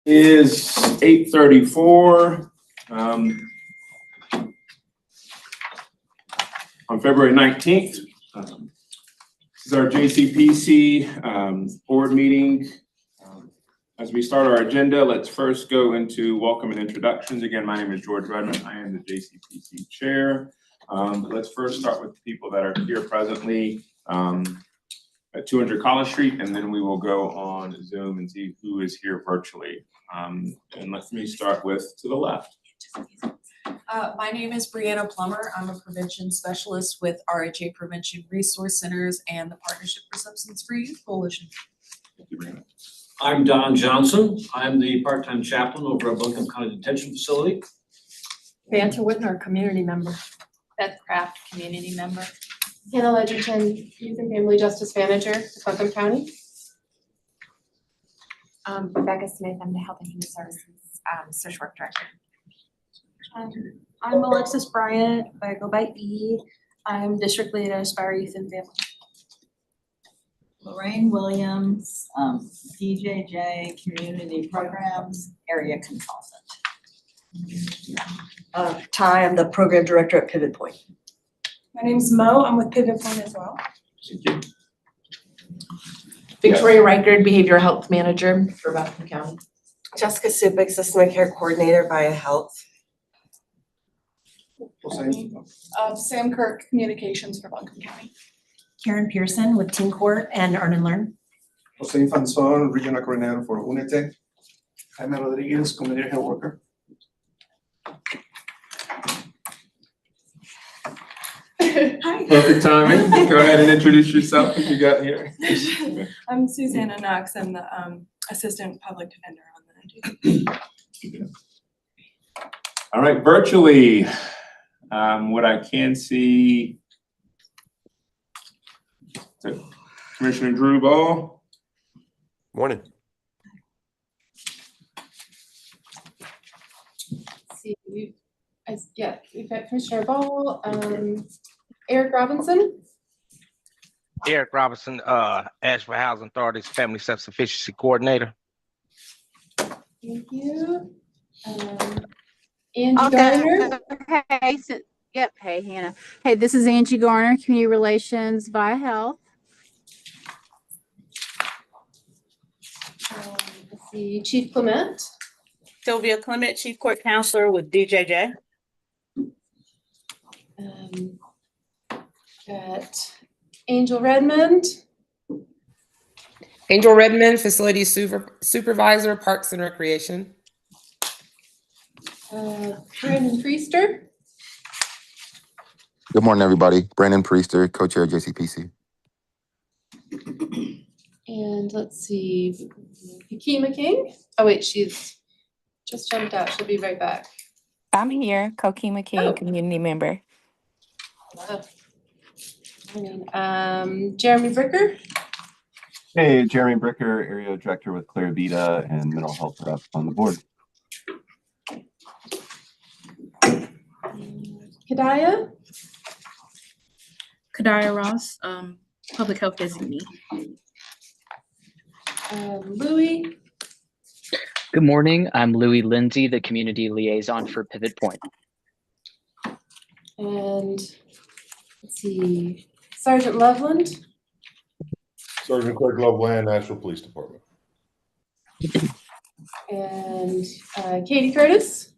Is 8:34 on February 19th. This is our JCPC board meeting. As we start our agenda, let's first go into welcome and introductions. Again, my name is George Redmond. I am the JCPC chair. Let's first start with the people that are here presently at 200 College Street, and then we will go on Zoom and see who is here virtually. And let me start with to the left. My name is Brianna Plummer. I'm a prevention specialist with RHA Prevention Resource Centers and the Partnership for Substance Free Youth Coalition. Thank you, Brianna. I'm Don Johnson. I'm the part-time chaplain over at Buncombe County Detention Facility. Banter Whitner, community member. Beth Craft, community member. Hannah Ledgerton, Youth and Family Justice Manager at Buncombe County. Rebecca Smith, I'm the Health and Human Services Social Work Director. I'm Alexis Bryant, I go by E. I'm District Lead at Aspire Youth and Family. Lorraine Williams, DJJ Community Programs Area Consultant. Ty, I'm the program director at Pivot Point. My name's Mo, I'm with Pivot Point as well. Thank you. Victoria Reichard, behavioral health manager for Buncombe County. Jessica Supik, System of Care Coordinator, Via Health. Sam Kirk, Communications for Buncombe County. Karen Pearson with Teen Court and Earn and Learn. Jose Infanzon, Regional Coordinator for UNITE. Jaime Rodriguez, Community Health Worker. Hi. Perfect timing. Go ahead and introduce yourself if you got here. I'm Susanna Knox, I'm the Assistant Public Defender on the duty. All right, virtually, what I can see, Commissioner Drew Ball. Morning. See, we've got Commissioner Ball, Eric Robinson. Eric Robinson, Asheville Housing Authority's Family Self-Sufficiency Coordinator. Thank you. Angie Garner. Okay, so, yep, hey Hannah. Hey, this is Angie Garner, Community Relations Via Health. Let's see, Chief Clement. Sylvia Clement, Chief Court Counselor with DJJ. Got Angel Redmond. Angel Redmond, Facility Supervisor, Parks and Recreation. Brandon Priester. Good morning, everybody. Brandon Priester, co-chair of JCPC. And let's see, Hakima King. Oh wait, she's just jumped out. She'll be right back. I'm here, Kokima King, Oh. community member. Jeremy Bricker. Hey, Jeremy Bricker, Area Director with Clara Vita and Mental Health Rep on the board. Kadaya. Kadaya Ross, Public Health Designee. Louis. Good morning. I'm Louis Lindsay, the Community Liaison for Pivot Point. And let's see, Sergeant Loveland. Sergeant Craig Loveland, Nashville Police Department. And Katie Curtis.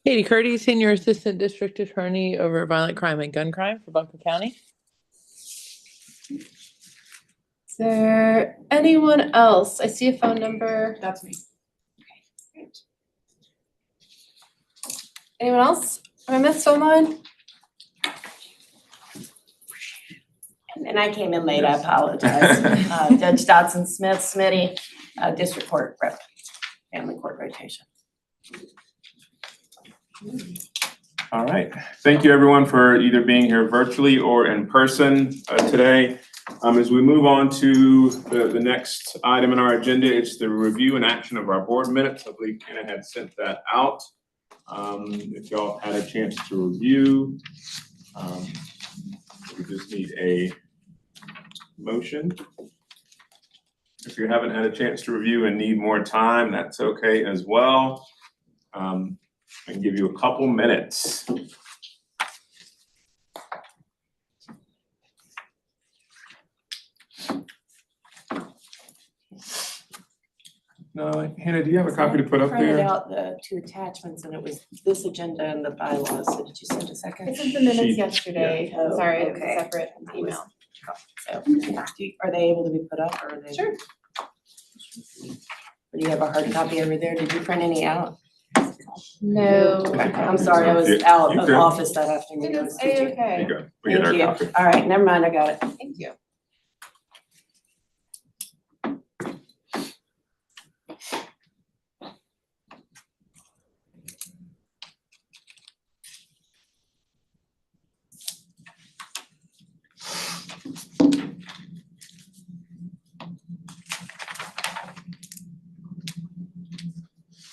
Katie Curtis, Senior Assistant District Attorney over Violent Crime and Gun Crime for Buncombe County. Is there anyone else? I see a phone number. That's me. Okay, great. Anyone else? Have I missed someone? And I came in late, I apologize. Judge Dodson Smith, Smitty, District Court Rep, Family Court Rotation. All right. Thank you, everyone, for either being here virtually or in person today. As we move on to the next item in our agenda, it's the review and action of our board minutes. I believe Kenna had sent that out. If y'all had a chance to review, we just need a motion. If you haven't had a chance to review and need more time, that's okay as well. I can give you a couple minutes. No, Hannah, do you have a copy to put up Printed there? out the two attachments and it was this agenda and the bylaws, so did you send a second? I sent the minutes She- yesterday. yeah. Sorry, it was Okay. a separate email. So, are they able to be put up or are they? Sure. Or do you have a hard copy over there? Did you print any out? No. Okay, I'm sorry, I was out of office that afternoon. I was teaching. There you Okay. go. We get our Thank copy. you. All right, never mind, I got it. Thank you.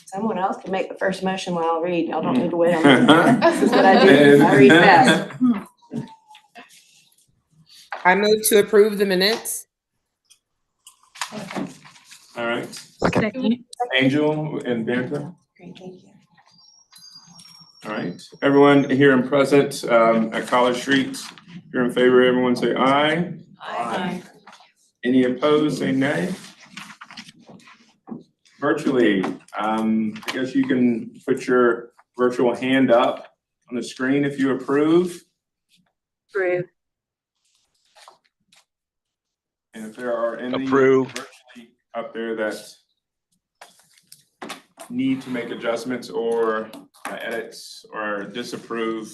Someone else can make the first motion while I read. Y'all don't need to wait on me. This is what I do. I read fast. I move to approve the minutes. All right, Second. Angel and Bertha. Great, thank you. All right, everyone here and present at College Street, if you're in favor, everyone say aye. Aye. Any opposed, say nay. Virtually, I guess you can put your virtual hand up on the screen if you approve. Approve. And if there are any Approve. virtually up there that need to make adjustments or edits or disapprove,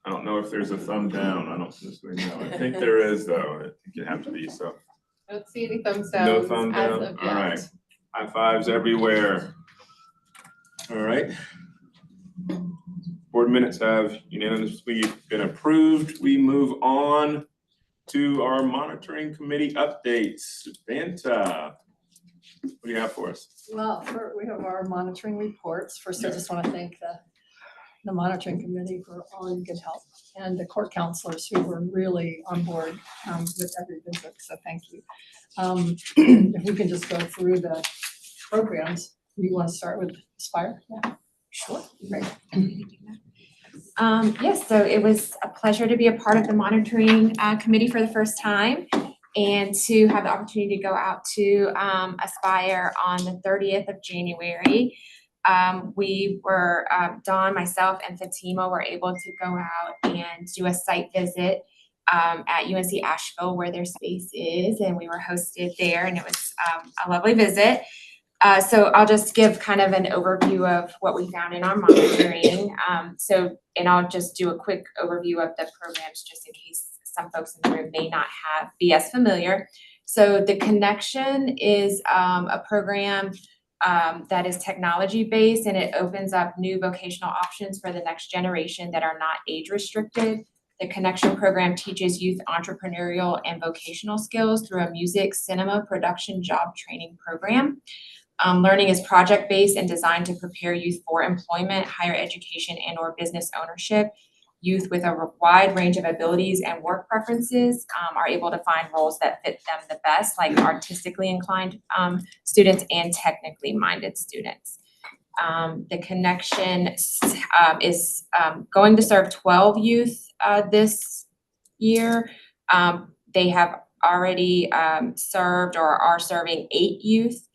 I don't know if there's a thumb down. I don't necessarily know. I think there is though. I think it have to be so. I don't see any thumbs down. No thumb down? All right. High fives everywhere. All right. Board minutes have unanimously been approved. We move on to our monitoring committee updates. Vanta, what do you have for us? Well, we have our monitoring reports. First, I just want to thank the monitoring committee for all your good help and the court counselors who were really on board with every visit, so thank you. If we can just go through the programs, you want to start with Aspire? Yeah. Sure. Great. Yes, so it was a pleasure to be a part of the monitoring committee for the first time and to have the opportunity to go out to Aspire on the 30th of January. We were, Dawn, myself, and Fatima were able to go out and do a site visit at UNC Asheville where their space is, and we were hosted there, and it was a lovely visit. So I'll just give kind of an overview of what we found in our monitoring. And I'll just do a quick overview of the programs just in case some folks in the room may not be as familiar. So the Connection is a program that is technology based, and it opens up new vocational options for the next generation that are not age restricted. The Connection program teaches youth entrepreneurial and vocational skills through a music, cinema, production, job training program. Learning is project-based and designed to prepare youth for employment, higher education, and or business ownership. Youth with a wide range of abilities and work preferences are able to find roles that fit them the best, like artistically inclined students and technically minded students. The Connection is going to serve 12 youth this year. They have already served or are serving 8 youth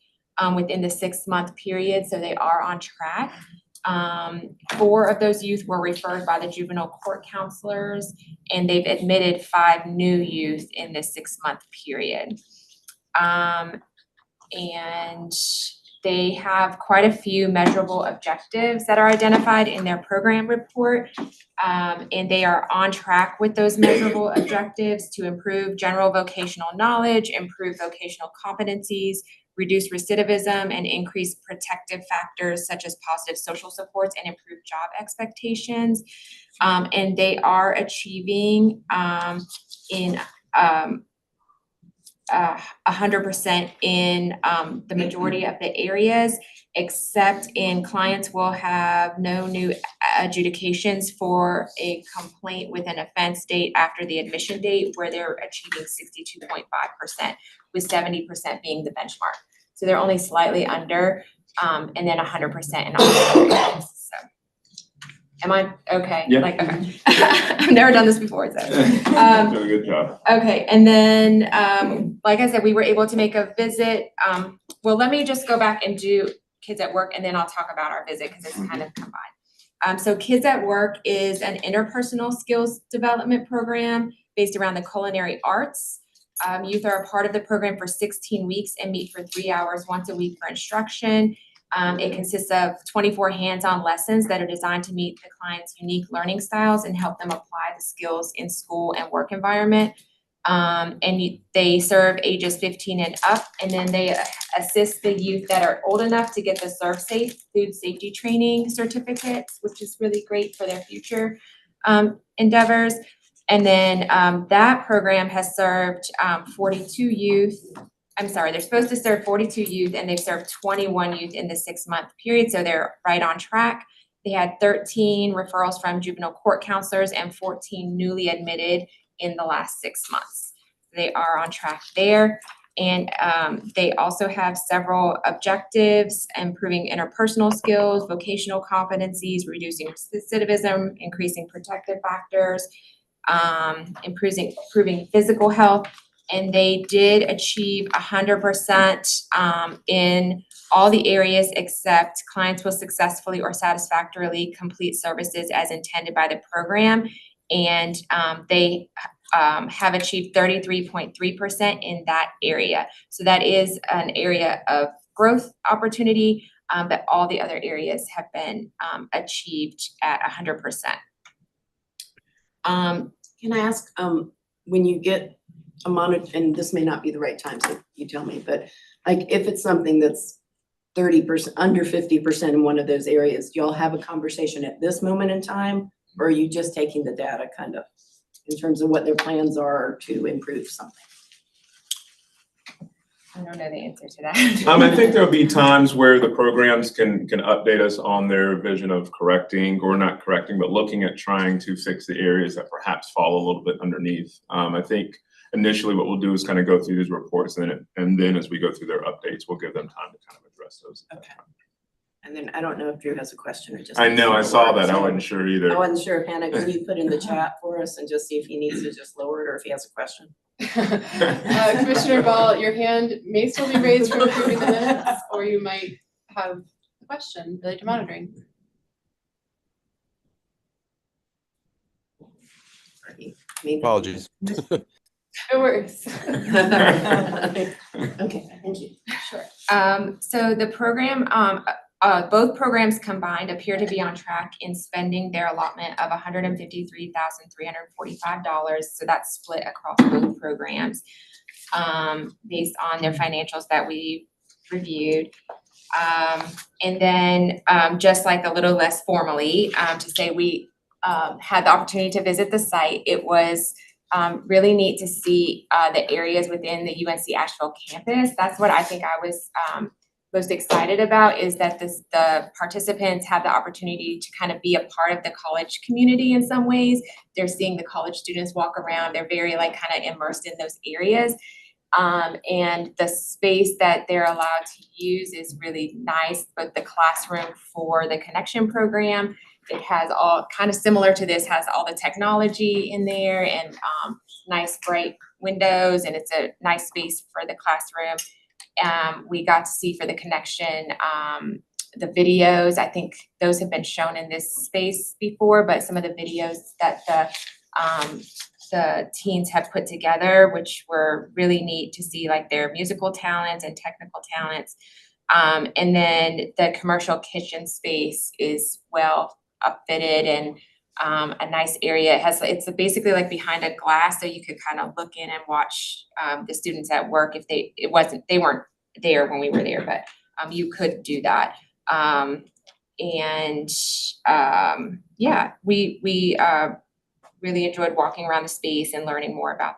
within the 6-month period, so they are on track. 4 of those youth were referred by the juvenile court counselors, and they've admitted 5 new youth in this 6-month period. And they have quite a few measurable objectives that are identified in their program report, and they are on track with those measurable objectives to improve general vocational knowledge, improve vocational competencies, reduce recidivism, and increase protective factors such as positive social supports and improve job expectations. And they are achieving in 100% in the majority of the areas, except in clients will have no new adjudications for a complaint with an offense date after the admission date where they're achieving 62.5%, with 70% being the benchmark. So they're only slightly under, and then 100% in all areas. So, am I okay? Yeah. Like, okay. I've never done this before, so. Done a good job. Okay, and then, like I said, we were able to make a visit. Well, let me just go back and do Kids at Work, and then I'll talk about our visit, because it's kind of combined. So Kids at Work is an interpersonal skills development program based around the culinary arts. Youth are a part of the program for 16 weeks and meet for 3 hours once a week for instruction. It consists of 24 hands-on lessons that are designed to meet the client's unique learning styles and help them apply the skills in school and work environment. They serve ages 15 and up, and then they assist the youth that are old enough to get the Serve Safe food safety training certificates, which is really great for their future endeavors. And then that program has served 42 youth. I'm sorry, they're supposed to serve 42 youth, and they've served 21 youth in the 6-month period, so they're right on track. They had 13 referrals from juvenile court counselors and 14 newly admitted in the last 6 months. They are on track there. And they also have several objectives: improving interpersonal skills, vocational competencies, reducing recidivism, increasing protective factors, improving physical health. And they did achieve 100% in all the areas except clients will successfully or satisfactorily complete services as intended by the program. And they have achieved 33.3% in that area. So that is an area of growth opportunity, but all the other areas have been achieved at 100%. Can I ask, when you get a monitor, and this may not be the right time, so you tell me, but like if it's something that's 30%, under 50% in one of those areas, do y'all have a conversation at this moment in time? Or are you just taking the data kind of in terms of what their plans are to improve something? I don't know the answer to that. I think there'll be times where the programs can update us on their vision of correcting, or not correcting, but looking at trying to fix the areas that perhaps fall a little bit underneath. I think initially what we'll do is kind of go through these reports, and then as we go through their updates, we'll give them time to kind of address those. Okay. And then I don't know if Drew has a question or just. I know, I saw that. I wasn't sure either. I wasn't sure. Hannah, can you put in the chat for us and just see if he needs to just lower it or if he has a question? Commissioner Ball, your hand may still be raised for approving the minutes, or you might have a question related to monitoring. Apologies. No worries. Okay, thank you. Sure. So the program, both programs combined appear to be on track in spending their allotment of $153,345. So that's split across both programs based on their financials that we reviewed. And then just like a little less formally, to say we had the opportunity to visit the site. It was really neat to see the areas within the UNC Asheville campus. That's what I think I was most excited about, is that the participants had the opportunity to kind of be a part of the college community in some ways. They're seeing the college students walk around. They're very kind of immersed in those areas. And the space that they're allowed to use is really nice, but the classroom for the connection program, it has all kind of similar to this, has all the technology in there and nice bright windows, and it's a nice space for the classroom. We got to see for the connection, the videos. I think those have been shown in this space before, but some of the videos that the teens have put together, which were really neat to see, like their musical talents and technical talents. And then the commercial kitchen space is well upfitted and a nice area. It's basically like behind a glass, so you could kind of look in and watch the students at work if they weren't there when we were there, but you could do that. Yeah, we really enjoyed walking around the space and learning more about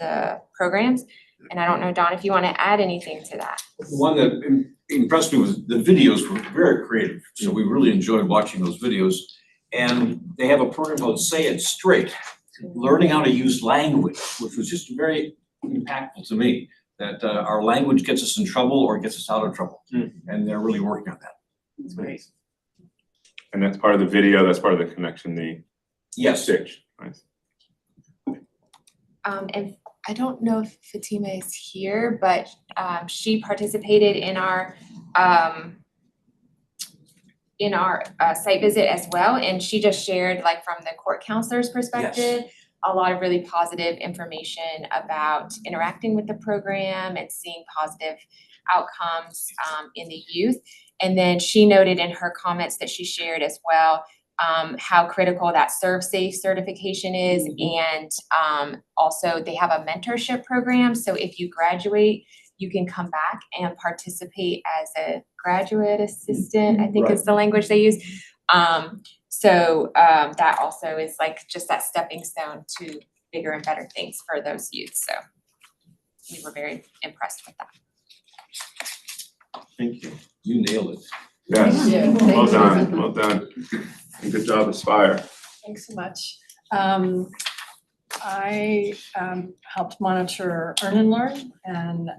the programs. And I don't know, Don, if you want to add anything to that. The one that impressed me was the videos were very creative. So we really enjoyed watching those videos. And they have a program called Say It Straight, learning how to use language, which was just very impactful to me, that our language gets us in trouble or gets us out of trouble. And they're really working on that. That's great. And that's part of the video, that's part of the connection, the Yes. stitch, right? And I don't know if Fatima is here, but she participated in our site visit as well, and she just shared, like, from the court counselor's perspective, a lot of really positive information about interacting with the program and seeing positive outcomes in the youth. And then she noted in her comments that she shared as well, how critical that Serve Safe certification is, and also they have a mentorship program. So if you graduate, you can come back and participate as a graduate assistant, I think is the language they use. So that also is like just that stepping stone to bigger and better things for those youth. So we were very impressed with that. Thank you. You nailed it. Yes, Yeah, well thank you. done, well done. And good job, Aspire. Thanks so much. I helped monitor Earn and Learn and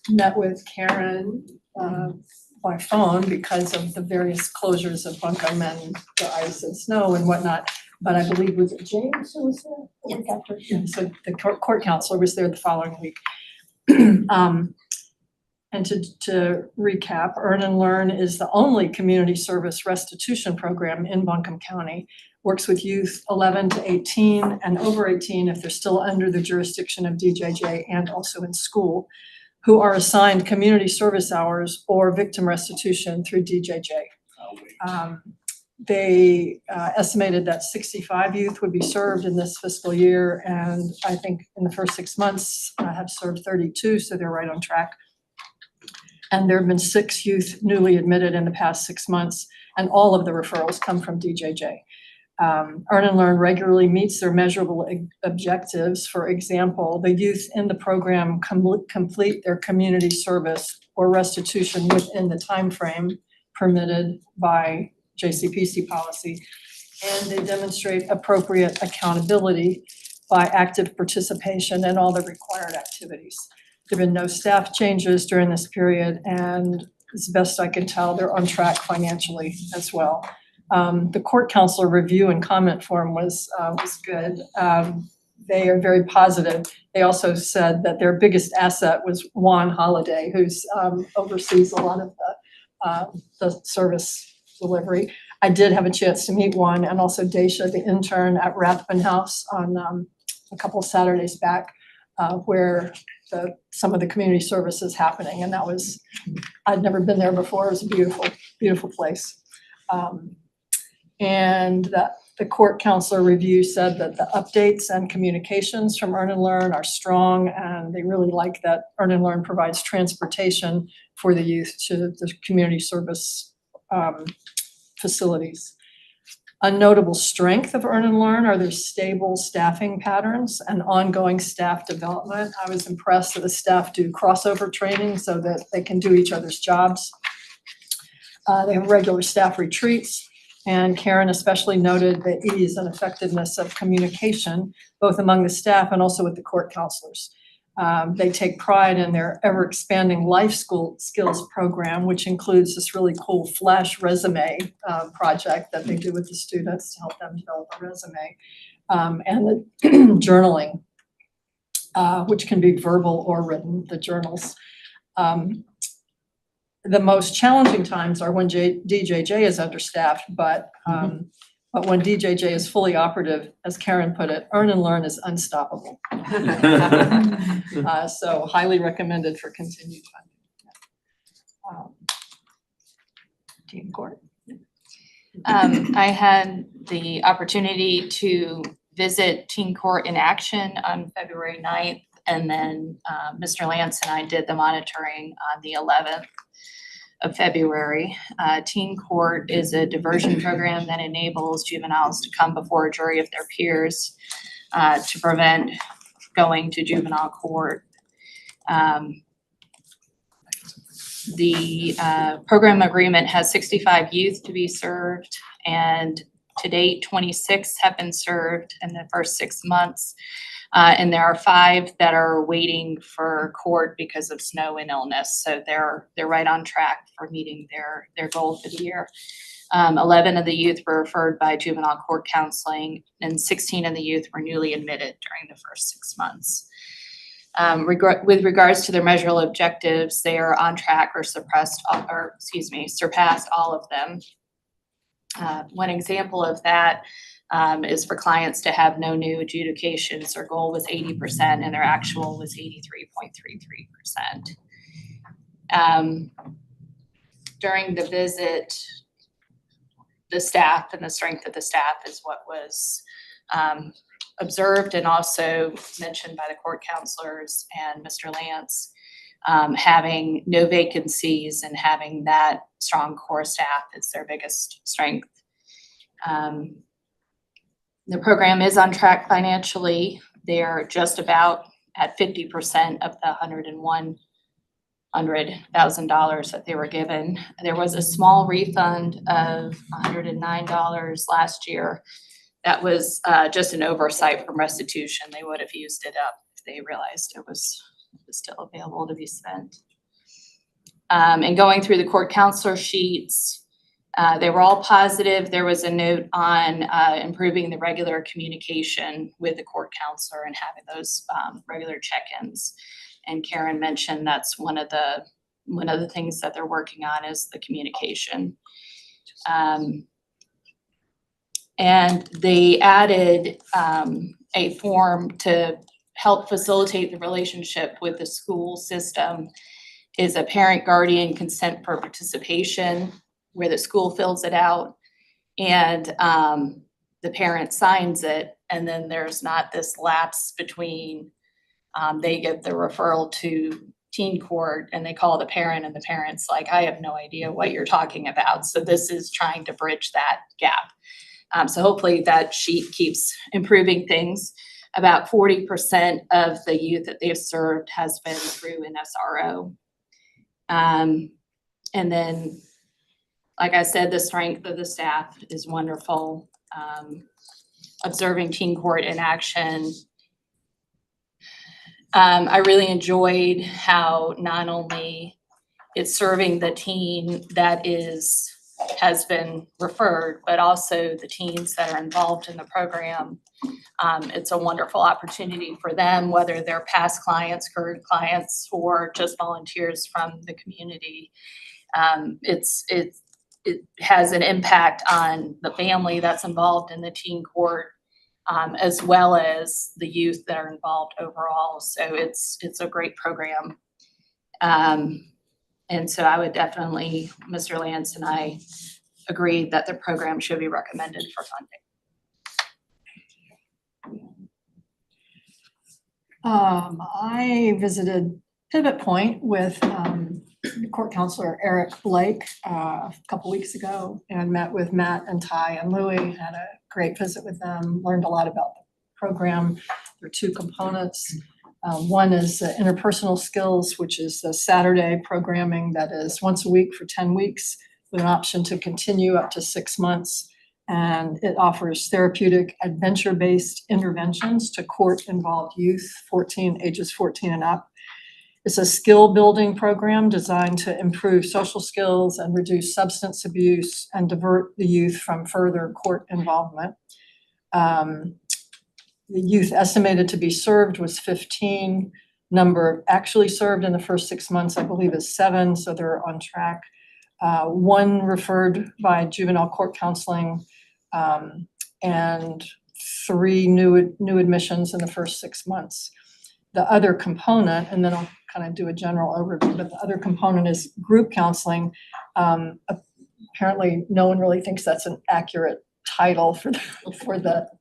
met with Karen by phone because of the various closures of Buncombe and the ice and snow and whatnot. But I believe, was it James who was there? Yeah, so the court counselor was there the following week. And to recap, Earn and Learn is the only community service restitution program in Buncombe County. Works with youth 11 to 18 and over 18 if they're still under the jurisdiction of DJJ and also in school, who are assigned community service hours or victim restitution through DJJ. They estimated that 65 youth would be served in this fiscal year, and I think in the first 6 months have served 32, so they're right on track. And there have been 6 youth newly admitted in the past 6 months, and all of the referrals come from DJJ. Earn and Learn regularly meets their measurable objectives. For example, the youth in the program complete their community service or restitution within the time frame permitted by JCPC policy, and they demonstrate appropriate accountability by active participation in all the required activities. There have been no staff changes during this period, and as best I can tell, they're on track financially as well. The court counselor review and comment form was good. They are very positive. They also said that their biggest asset was Juan Holiday, who's oversees a lot of the service delivery. I did have a chance to meet Juan, and also Daisha, the intern at Rathbun House, on a couple Saturdays back, where some of the community service is happening, and that was, I'd never been there before. It was a beautiful, beautiful place. And the court counselor review said that the updates and communications from Earn and Learn are strong, and they really like that Earn and Learn provides transportation for the youth to the community service facilities. A notable strength of Earn and Learn are their stable staffing patterns and ongoing staff development. I was impressed that the staff do crossover training so that they can do each other's jobs. They have regular staff retreats, and Karen especially noted the ease and effectiveness of communication, both among the staff and also with the court counselors. They take pride in their ever-expanding life skills program, which includes this really cool flash resume project that they do with the students to help them develop a resume, and the journaling, which can be verbal or written, the journals. The most challenging times are when DJJ is understaffed, but when DJJ is fully operative, as Karen put it, Earn and Learn is unstoppable. So highly recommended for continued funding. Team Court. I had the opportunity to visit Teen Court in action on February 9th, and then Mr. Lance and I did the monitoring on the 11th of February. Teen Court is a diversion program that enables juveniles to come before a jury of their peers to prevent going to juvenile court. The program agreement has 65 youth to be served, and To date, 26 have been served in the first 6 months. And there are 5 that are waiting for court because of snow and illness. So they're right on track for meeting their goal for the year. 11 of the youth were referred by juvenile court counseling, and 16 of the youth were newly admitted during the first 6 months. With regards to their measurable objectives, they are on track or surpassed all of them. One example of that is for clients to have no new adjudications. Their goal was 80% and their actual was 83.33%. During the visit, the staff and the strength of the staff is what was observed and also mentioned by the court counselors and Mr. Lance. Having no vacancies and having that strong core staff is their biggest strength. The program is on track financially. They're just about at 50% of the $101,000 that they were given. There was a small refund of $109 last year. That was just an oversight from restitution. They would have used it up if they realized it was still available to be spent. And going through the court counselor sheets, they were all positive. There was a note on improving the regular communication with the court counselor and having those regular check-ins. And Karen mentioned that's one of the things that they're working on is the communication. And they added a form to help facilitate the relationship with the school system is a parent guardian consent for participation where the school fills it out and the parent signs it. And then there's not this lapse between they get the referral to teen court and they call the parent and the parent's like, I have no idea what you're talking about. So this is trying to bridge that gap. So hopefully that sheet keeps improving things. About 40% of the youth that they've served has been through an SRO. And then, like I said, the strength of the staff is wonderful. Observing teen court in action. I really enjoyed how not only it's serving the teen that has been referred, but also the teens that are involved in the program. It's a wonderful opportunity for them, whether they're past clients, current clients, or just volunteers from the community. It has an impact on the family that's involved in the teen court, as well as the youth that are involved overall. So it's a great program. And so I would definitely, Mr. Lance and I agreed that the program should be recommended for funding. I visited Pivot Point with Court Counselor Eric Blake a couple weeks ago and met with Matt and Ty and Louie, had a great visit with them, learned a lot about the program. There are 2 components. One is interpersonal skills, which is the Saturday programming that is once a week for 10 weeks with an option to continue up to 6 months. And it offers therapeutic adventure-based interventions to court-involved youth, ages 14 and up. It's a skill building program designed to improve social skills and reduce substance abuse and divert the youth from further court involvement. The youth estimated to be served was 15. Number actually served in the first 6 months, I believe, is 7, so they're on track. 1 referred by juvenile court counseling, and 3 new admissions in the first 6 months. The other component, and then I'll kind of do a general overview, but the other component is group counseling. Apparently, no one really thinks that's an accurate title for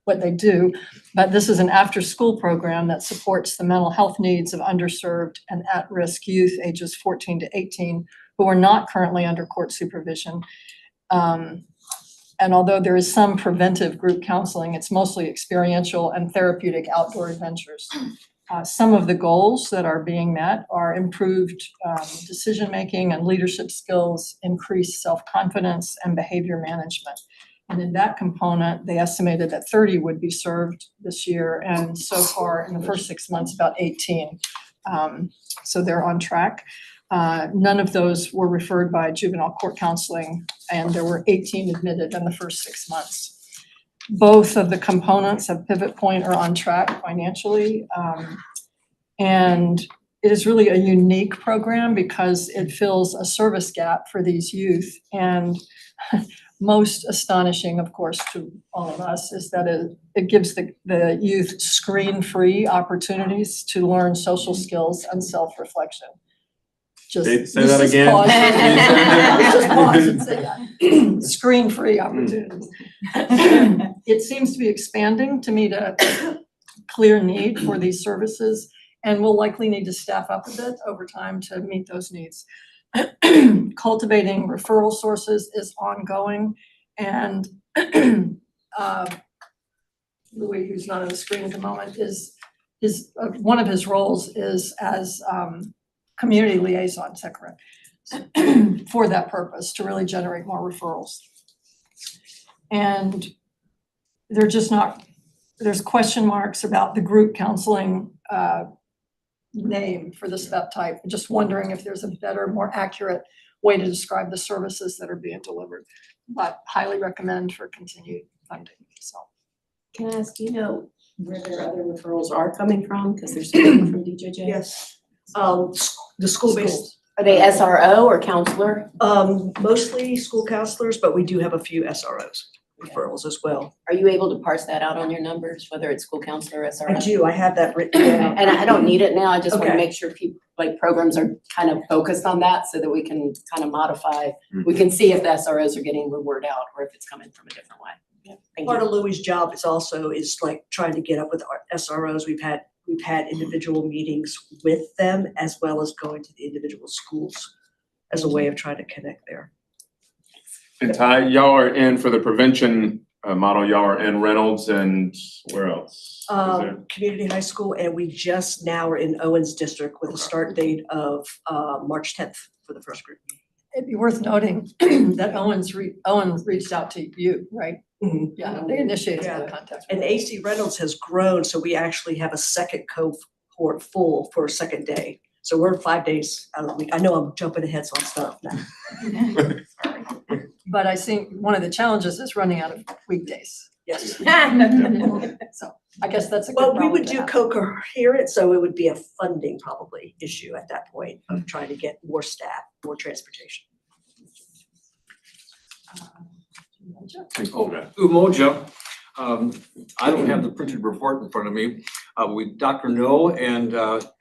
what they do, but this is an after-school program that supports the mental health needs of underserved and at-risk youth ages 14 to 18 who are not currently under court supervision. And although there is some preventive group counseling, it's mostly experiential and therapeutic outdoor adventures. Some of the goals that are being met are improved decision-making and leadership skills, increased self-confidence, and behavior management. And in that component, they estimated that 30 would be served this year, and so far in the first 6 months, about 18. So they're on track. None of those were referred by juvenile court counseling, and there were 18 admitted in the first 6 months. Both of the components of Pivot Point are on track financially. And it is really a unique program because it fills a service gap for these youth. And most astonishing, of course, to all of us is that it gives the youth screen-free opportunities to learn social skills and self-reflection. Say that again. Just pause and say that. Screen-free opportunities. It seems to be expanding to meet a clear need for these services, and we'll likely need to staff up a bit over time to meet those needs. Cultivating referral sources is ongoing, and Louis, who's not on the screen at the moment, is one of his roles is as community liaison, is that correct? For that purpose, to really generate more referrals. And they're just not, there's question marks about the group counseling name for this step type. Just wondering if there's a better, more accurate way to describe the services that are being delivered. But highly recommend for continued funding, so. Can I ask, do you know where their other referrals are coming from? Because they're coming from DJJ? Yes, the school-based. Are they SRO or counselor? Mostly school counselors, but we do have a few SROs referrals as well. Are you able to parse that out on your numbers, whether it's school counselor or SRO? I do, I have that written down. And I don't need it now, I just wanna Okay. make sure people, like programs are kind of focused on that so that we can kind of modify. We can see if the SROs are getting the word out or if it's coming from a different way. Thank Part you. of Louis' job is like trying to get up with our SROs. We've had individual meetings with them as well as going to the individual schools as a way of trying to connect there. And Ty, y'all are in for the prevention model, y'all are in Reynolds and where else? Is there- Community high school, and we just now are in Owens District with a start date of March 10th for the first group. It'd be worth noting that Owen reached out to you, right? Yeah, they initiated that contact. And AC Reynolds has grown, so we actually have a second cohort full for a second day. So we're 5 days out of the week. I know I'm jumping ahead on stuff now. But I think one of the challenges is running out of weekdays. Yes. So I guess that's a good Well, we problem would to do have. co-coherent, so it would be a funding probably issue at that point of trying to get more staff, more transportation. Umoja, I don't have the printed report in front of me. Dr. No and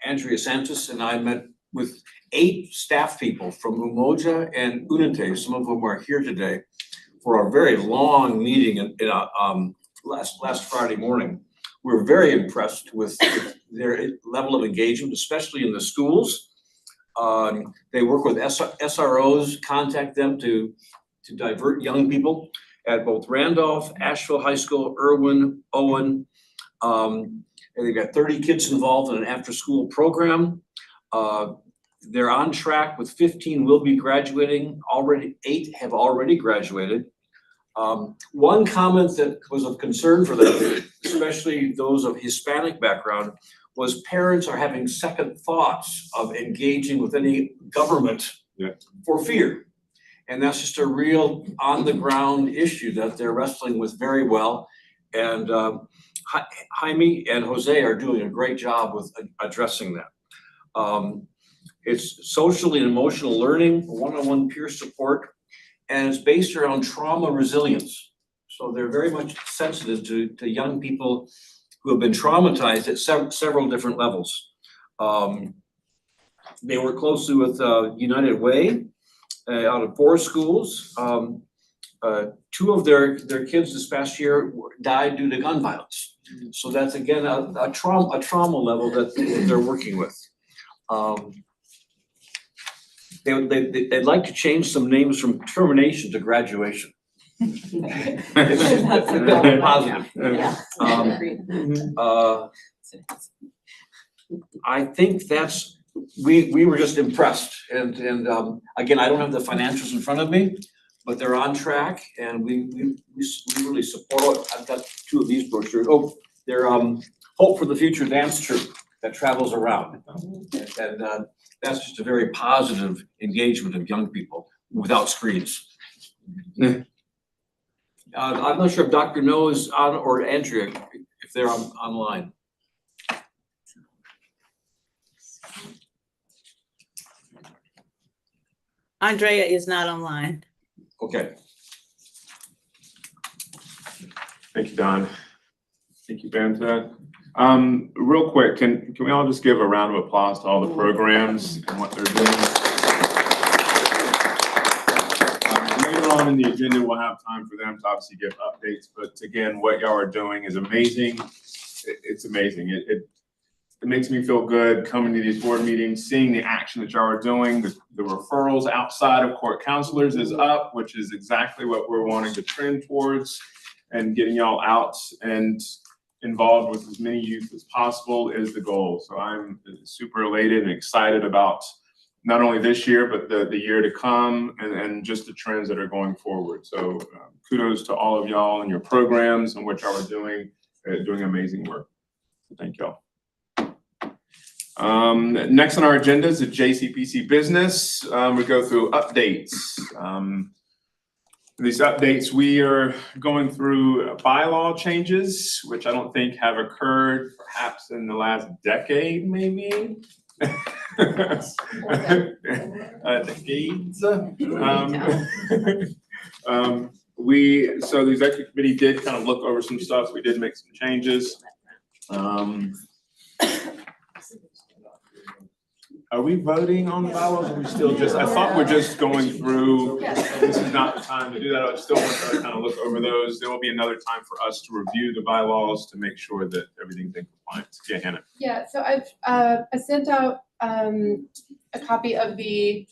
Andrea Santos and I met with 8 staff people from Umoja and Unite, some of whom are here today, for a very long meeting in last Friday morning. We were very impressed with their level of engagement, especially in the schools. They work with SROs, contact them to divert young people at both Randolph, Asheville High School, Irwin, Owen. And they've got 30 kids involved in an after-school program. They're on track with 15 will be graduating, already 8 have already graduated. One comment that was of concern for them, especially those of Hispanic background, was parents are having second thoughts of engaging with any government for fear. And that's just a real on-the-ground issue that they're wrestling with very well. And Jaime and Jose are doing a great job with addressing that. It's social and emotional learning, one-on-one peer support, and it's based around trauma resilience. So they're very much sensitive to young people who have been traumatized at several different levels. They work closely with United Way out of 4 schools. 2 of their kids this past year died due to gun violence. So that's again a trauma level that they're working with. They'd like to change some names from termination to graduation. That's a positive. I think we were just impressed, and again, I don't have the financials in front of me, but they're on track and we really support it. I've got two of these brochures. Oh, they're Hope for the Future dance troupe that travels around. And that's just a very positive engagement of young people without screens. I'm not sure if Dr. No is on or Andrea, if they're online. Andrea is not online. Okay. Thank you, Don. Thank you, Ben, for that. Real quick, can we all just give a round of applause to all the programs and what they're doing? Later on in the agenda, we'll have time for them to obviously give updates, but again, what y'all are doing is amazing. It's amazing. It makes me feel good coming to these board meetings, seeing the action that y'all are doing. The referrals outside of court counselors is up, which is exactly what we're wanting to trend towards, and getting y'all out and involved with as many youth as possible is the goal. So I'm super elated and excited about not only this year, but the year to come and just the trends that are going forward. So kudos to all of y'all and your programs and what y'all are doing amazing work. So thank y'all. Next on our agenda is the JCPC business. We go through updates. These updates, we are going through bylaw changes, which I don't think have occurred perhaps in the last decade, maybe. Decades. So the executive committee did kind of look over some stuff. We did make some changes. Are we voting on the bylaws, or are we still just, I thought we're just going through, this is not the time to do that. I still want to kind of look over those. There will be another time for us to review the bylaws to make sure that everything's in compliance. Yeah, Hannah. Yeah, so I sent out a copy of the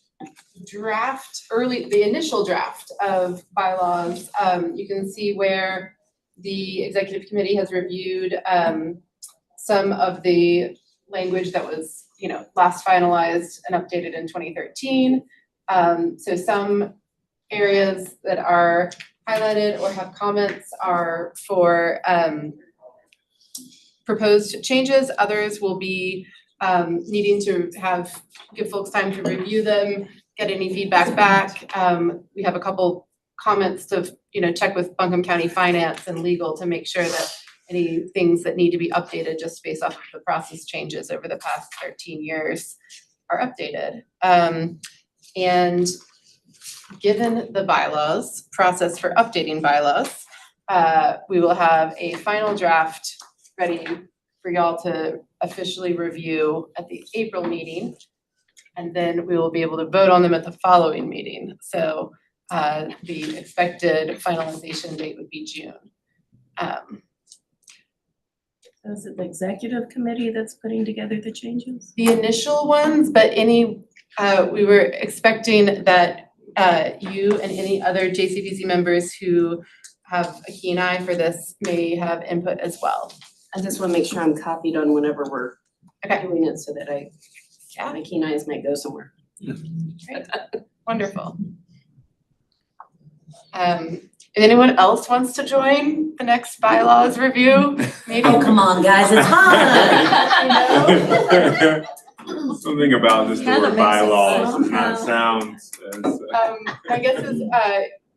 initial draft of bylaws. You can see where the executive committee has reviewed some of the language that was last finalized and updated in 2013. So some areas that are highlighted or have comments are for proposed changes. Others will be needing to give folks time to review them, get any feedback back. We have a couple comments to check with Buncombe County Finance and Legal to make sure that any things that need to be updated just based off of the process changes over the past 13 years are updated. And given the bylaws, process for updating bylaws, we will have a final draft ready for y'all to officially review at the April meeting. And then we will be able to vote on them at the following meeting. So the expected finalization date would be June. Is it the executive committee that's putting together the changes? The initial ones, but we were expecting that you and any other JCPC members who have a keen eye for this may have input as well. I just want to make sure I'm copied on whenever we're doing it so that my keen eyes might go somewhere. Great. Wonderful. If anyone else wants to join the next bylaws review, maybe. Oh, come on, guys, it's fun. Something about just the word bylaws does not sound as. My guess is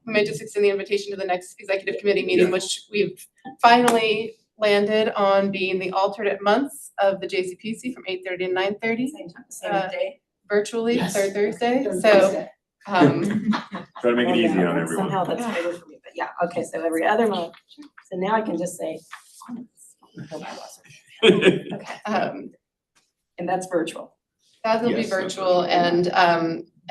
we may just extend the invitation to the next executive committee meeting, which we've finally landed on being the alternate months of the JCPC from 8:30 to 9:30. Same day. Virtually, Yes. third Thursday. Third So Thursday. Try to make it easy on everyone. Somehow that's better for me, but yeah, okay, so every other month. So now I can just say. Okay. And that's virtual. That will be Yes, that's virtual and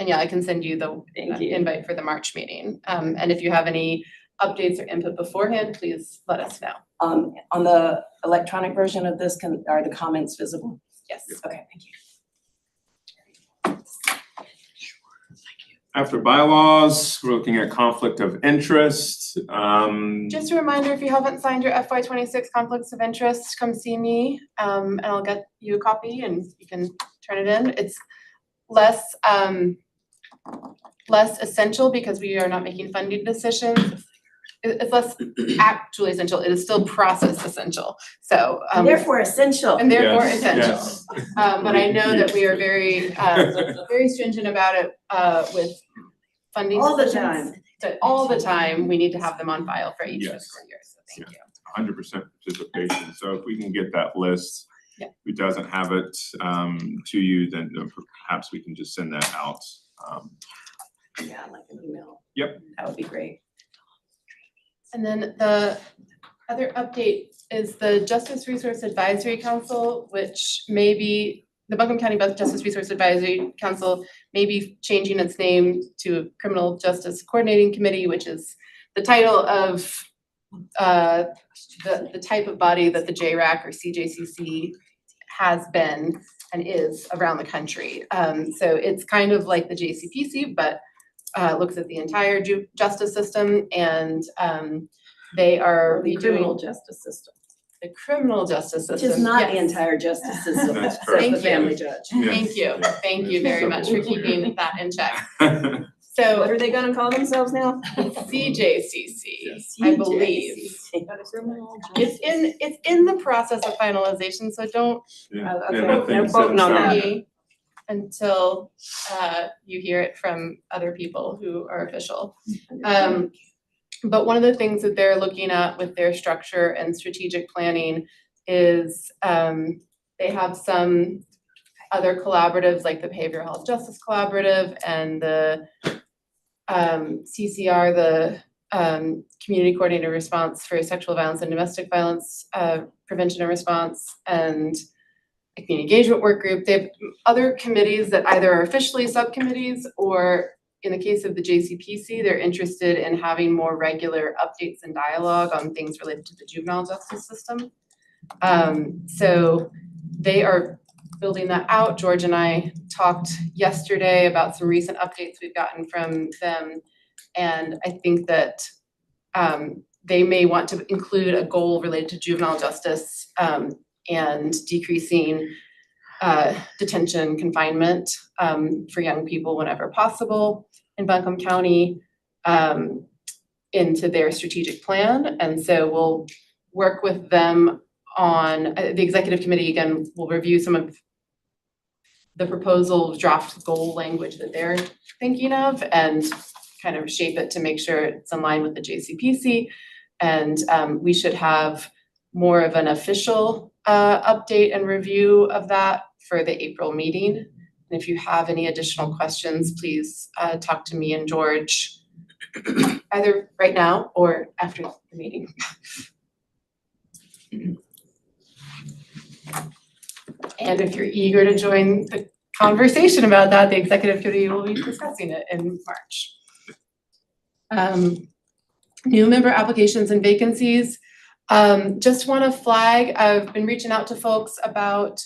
yeah, I can send you the invite for the March meeting. And if you have any updates or input beforehand, please let us know. On the electronic version of this, are the comments visible? Yes. Okay, thank you. After bylaws, we're looking at conflict of interest. Just a reminder, if you haven't signed your FY26 conflicts of interest, come see me and I'll get you a copy and you can turn it in. It's less less essential because we are not making funding decisions. It's less actually essential, it is still process essential, so. And therefore essential. And therefore Yes, essential. yes. But I know that we are very, very stringent about it, with funding All the decisions. time. So all the time, we need to have them on file for each Yes. fiscal year, so thank you. 100% participation. So if we can get that list, Yeah. who doesn't have it to you, then perhaps we can just send that out. Yeah, like an email. Yep. That would be great. And then the other update is the Justice Resource Advisory Council, which may be, the Buncombe County Justice Resource Advisory Council may be changing its name to Criminal Justice Coordinating Committee, which is the title of the type of body that the JRAC or CJCC has been and is around the country. So it's kind of like the JCPC, but looks at the entire justice system, and they are The redoing criminal justice system, the criminal justice which system. is not the yes. entire justice system, That's says correct. the Thank you. family judge. Thank you, Yes. thank you very much for keeping that in check. What So are they gonna call themselves now? CJCC, I believe. It's in the process of finalization, so don't Yeah. Okay, Yeah, no nothing's quoting on set in that. stone. be until you hear it from other people who are official. But one of the things that they're looking at with their structure and strategic planning is they have some other collaboratives like the Behavioral Health Justice Collaborative and the CCR, the Community Coordinated Response for Sexual Violence and Domestic Violence Prevention and Response, and a community engagement work group. They have other committees that either are officially subcommittees, or in the case of the JCPC, they're interested in having more regular updates and dialogue on things related to the juvenile justice system. So they are building that out. George and I talked yesterday about some recent updates we've gotten from them. And I think that they may want to include a goal related to juvenile justice and decreasing detention confinement for young people whenever possible in Buncombe County into their strategic plan. And so we'll work with them on, the executive committee again will review some of the proposal draft goal language that they're thinking of and kind of shape it to make sure it's in line with the JCPC. And we should have more of an official update and review of that for the April meeting. And if you have any additional questions, please talk to me and George either right now or after the meeting. And if you're eager to join the conversation about that, the executive committee will be discussing it in March. New member applications and vacancies. Just want to flag, I've been reaching out to folks about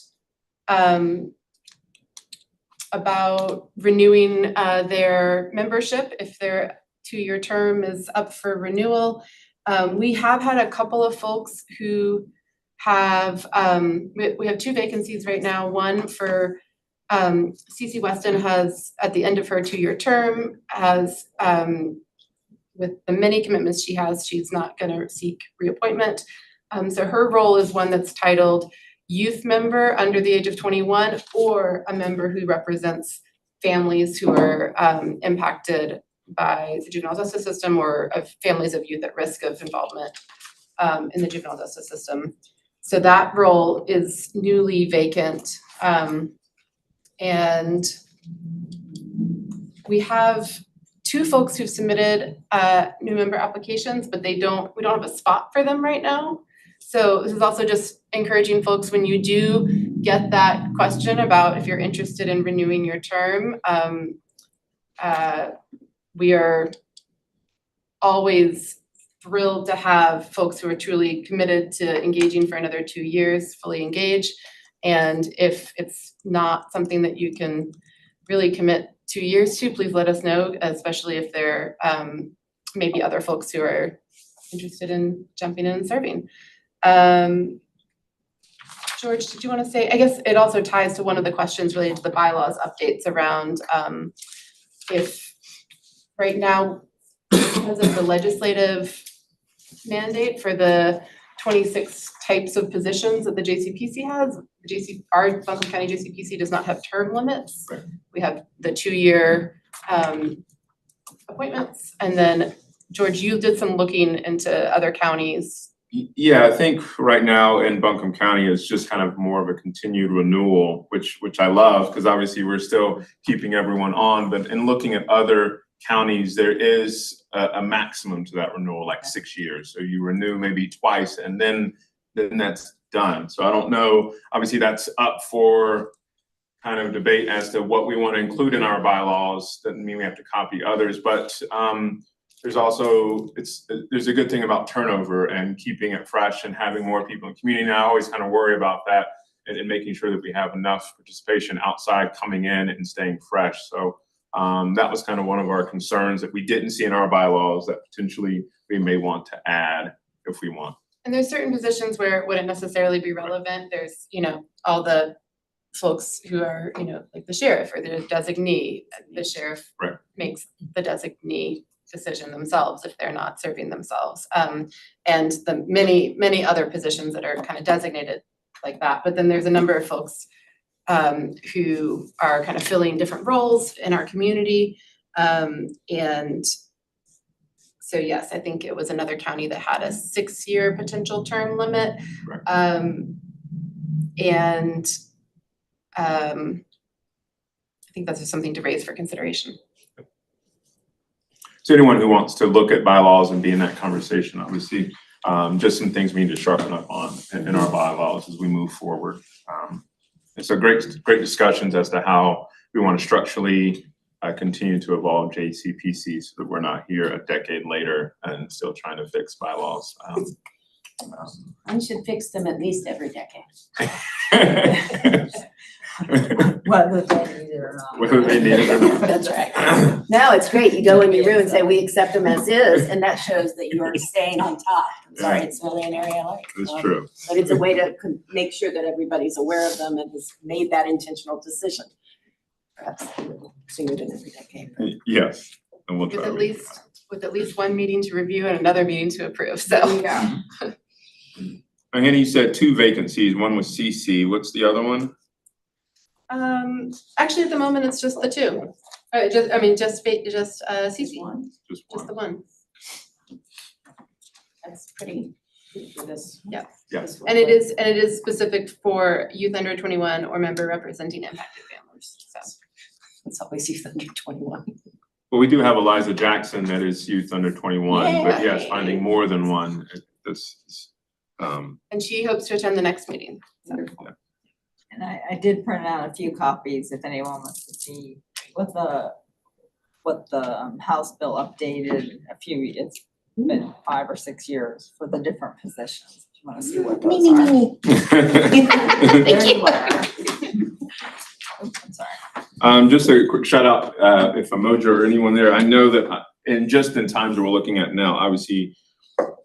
renewing their membership if their 2-year term is up for renewal. We have had a couple of folks who have, we have 2 vacancies right now. One for CC Weston has, at the end of her 2-year term, has with the many commitments she has, she's not gonna seek reappointment. So her role is one that's titled youth member under the age of 21, or a member who represents families who are impacted by the juvenile justice system, or of families of youth at risk of involvement in the juvenile justice system. So that role is newly vacant. And we have 2 folks who've submitted new member applications, but we don't have a spot for them right now. So this is also just encouraging folks, when you do get that question about if you're interested in renewing your term, we are always thrilled to have folks who are truly committed to engaging for another 2 years, fully engaged. And if it's not something that you can really commit 2 years to, please let us know, especially if there may be other folks who are interested in jumping in and serving. George, did you want to say, I guess it also ties to one of the questions related to the bylaws updates around if right now, because of the legislative mandate for the 26 types of positions that the JCPC has, our Buncombe County JCPC does not have term limits. Right. We have the 2-year appointments, and then George, you did some looking into other counties. Yeah, I think right now in Buncombe County, it's just kind of more of a continued renewal, which I love, because obviously we're still keeping everyone on, but in looking at other counties, there is a maximum to that renewal, like 6 years. So you renew maybe twice and then that's done. So I don't know, obviously that's up for kind of debate as to what we want to include in our bylaws. Doesn't mean we have to copy others, but there's also, there's a good thing about turnover and keeping it fresh and having more people in the community. And I always kind of worry about that and making sure that we have enough participation outside coming in and staying fresh. So that was kind of one of our concerns that we didn't see in our bylaws that potentially we may want to add if we want. And there's certain positions where it wouldn't necessarily be relevant. There's, all the folks who are, like the sheriff or the designee. The sheriff Right. makes the designee decision themselves if they're not serving themselves. And the many other positions that are kind of designated like that. But then there's a number of folks who are kind of filling different roles in our community. And so yes, I think it was another county that had a 6-year potential term limit. I think that's just something to raise for consideration. So anyone who wants to look at bylaws and be in that conversation, obviously, just some things we need to sharpen up on in our bylaws as we move forward. And so great discussions as to how we want to structurally continue to evolve JCPC so that we're not here a decade later and still trying to fix bylaws. We should fix them at least every decade. Whether they need it or not. Whether they need it or not. That's right. No, it's great. You go in your room and say, we accept them as is, and that shows that you're staying on top. I'm sorry, Yeah. it's really an area I like. That's true. But it's a way to make sure that everybody's aware of them and has made that intentional decision. Perhaps sooner than every decade. Yes, and we'll With try. at least one meeting to review and another meeting to approve, so. Yeah. Hannah, you said 2 vacancies. One was CC. What's the other one? Actually, at the moment, it's just the 2. Just CC. Just Just the one. That's pretty good for this. Yeah. Yeah. this And it is specific for youth under 21 or member representing impacted families, so. It's always youth under 21. Well, we do have Eliza Jackson that is youth under 21, but yes, Yay. finding more than one. And she hopes to attend the next meeting. So. And I did print out a few copies if anyone wants to see what the House bill updated it's been 5 or 6 years for the different positions. If you want to see what those are. Thank you. I'm sorry. Just a quick shout out, if Amoja or anyone there, I know that in times that we're looking at now, obviously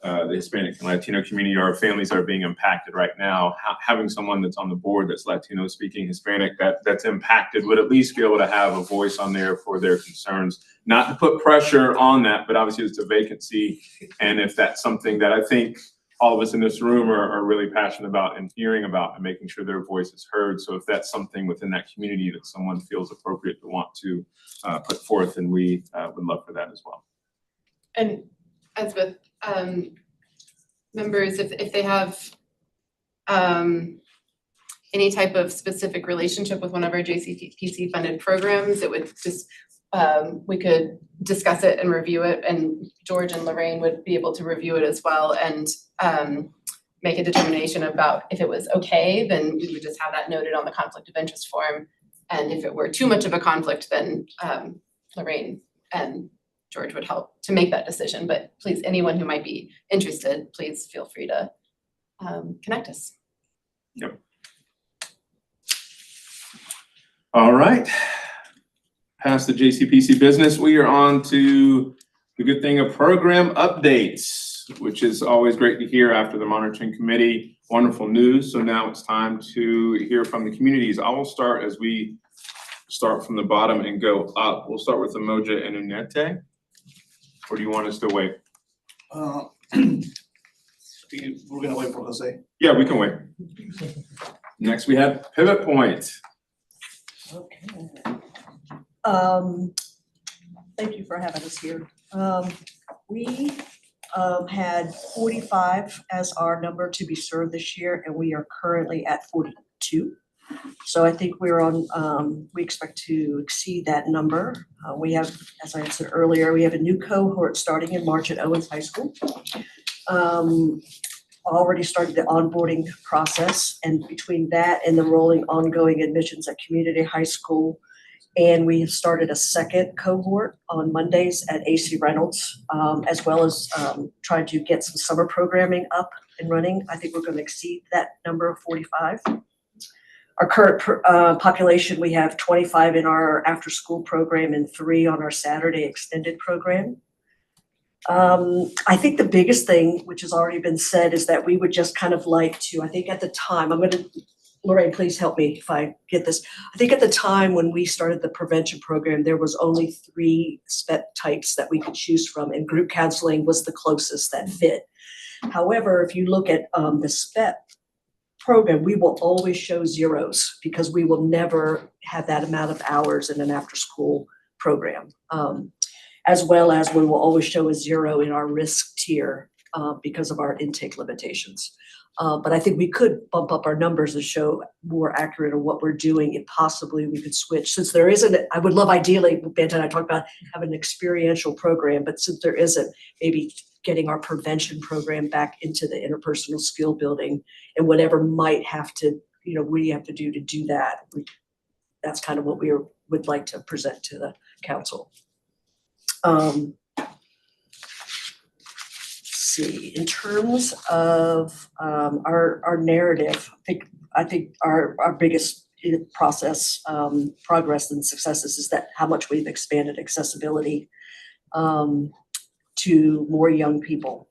the Hispanic and Latino community, our families are being impacted right now. Having someone that's on the board that's Latino speaking, Hispanic, that's impacted would at least be able to have a voice on there for their concerns. Not to put pressure on that, but obviously it's a vacancy. And if that's something that I think all of us in this room are really passionate about and hearing about and making sure their voice is heard. So if that's something within that community that someone feels appropriate to want to put forth, then we would love for that as well. And as with members, if they have any type of specific relationship with one of our JCPC funded programs, it would just, we could discuss it and review it, and George and Lorraine would be able to review it as well and make a determination about if it was okay, then we would just have that noted on the conflict of interest form. And if it were too much of a conflict, then Lorraine and George would help to make that decision. But please, anyone who might be interested, please feel free to connect us. Yep. All right. Past the JCPC business, we are on to the good thing of program updates, which is always great to hear after the monitoring committee. Wonderful news. So now it's time to hear from the communities. I will start as we start from the bottom and go up. We'll start with Umoja and Unete. Or do you want us to wait? We're gonna wait for Jose. Yeah, we can wait. Next, we have pivot point. Thank you for having us here. We had 45 as our number to be served this year, and we are currently at 42. So I think we're on, we expect to exceed that number. We have, as I said earlier, we have a new cohort starting in March at Owens High School. Already started the onboarding process, and between that and the rolling ongoing admissions at community high school, and we have started a second cohort on Mondays at AC Reynolds, as well as trying to get some summer programming up and running. I think we're going to exceed that number of 45. Our current population, we have 25 in our after-school program and 3 on our Saturday extended program. I think the biggest thing, which has already been said, is that we would just kind of like to, I think at the time, Lorraine, please help me if I get this. I think at the time when we started the prevention program, there was only 3 SPET types that we could choose from, and group counseling was the closest that fit. However, if you look at the SPET program, we will always show zeros because we will never have that amount of hours in an after-school program. As well as we will always show a 0 in our risk tier because of our intake limitations. But I think we could bump up our numbers and show more accurate of what we're doing, and possibly we could switch. Since there isn't, I would love ideally, Banta and I talked about having an experiential program, but since there isn't, maybe getting our prevention program back into the interpersonal skill building and whatever might have to, we have to do that. That's kind of what we would like to present to the council. Let's see, in terms of our narrative, I think our biggest progress and successes is that how much we've expanded accessibility to more young people.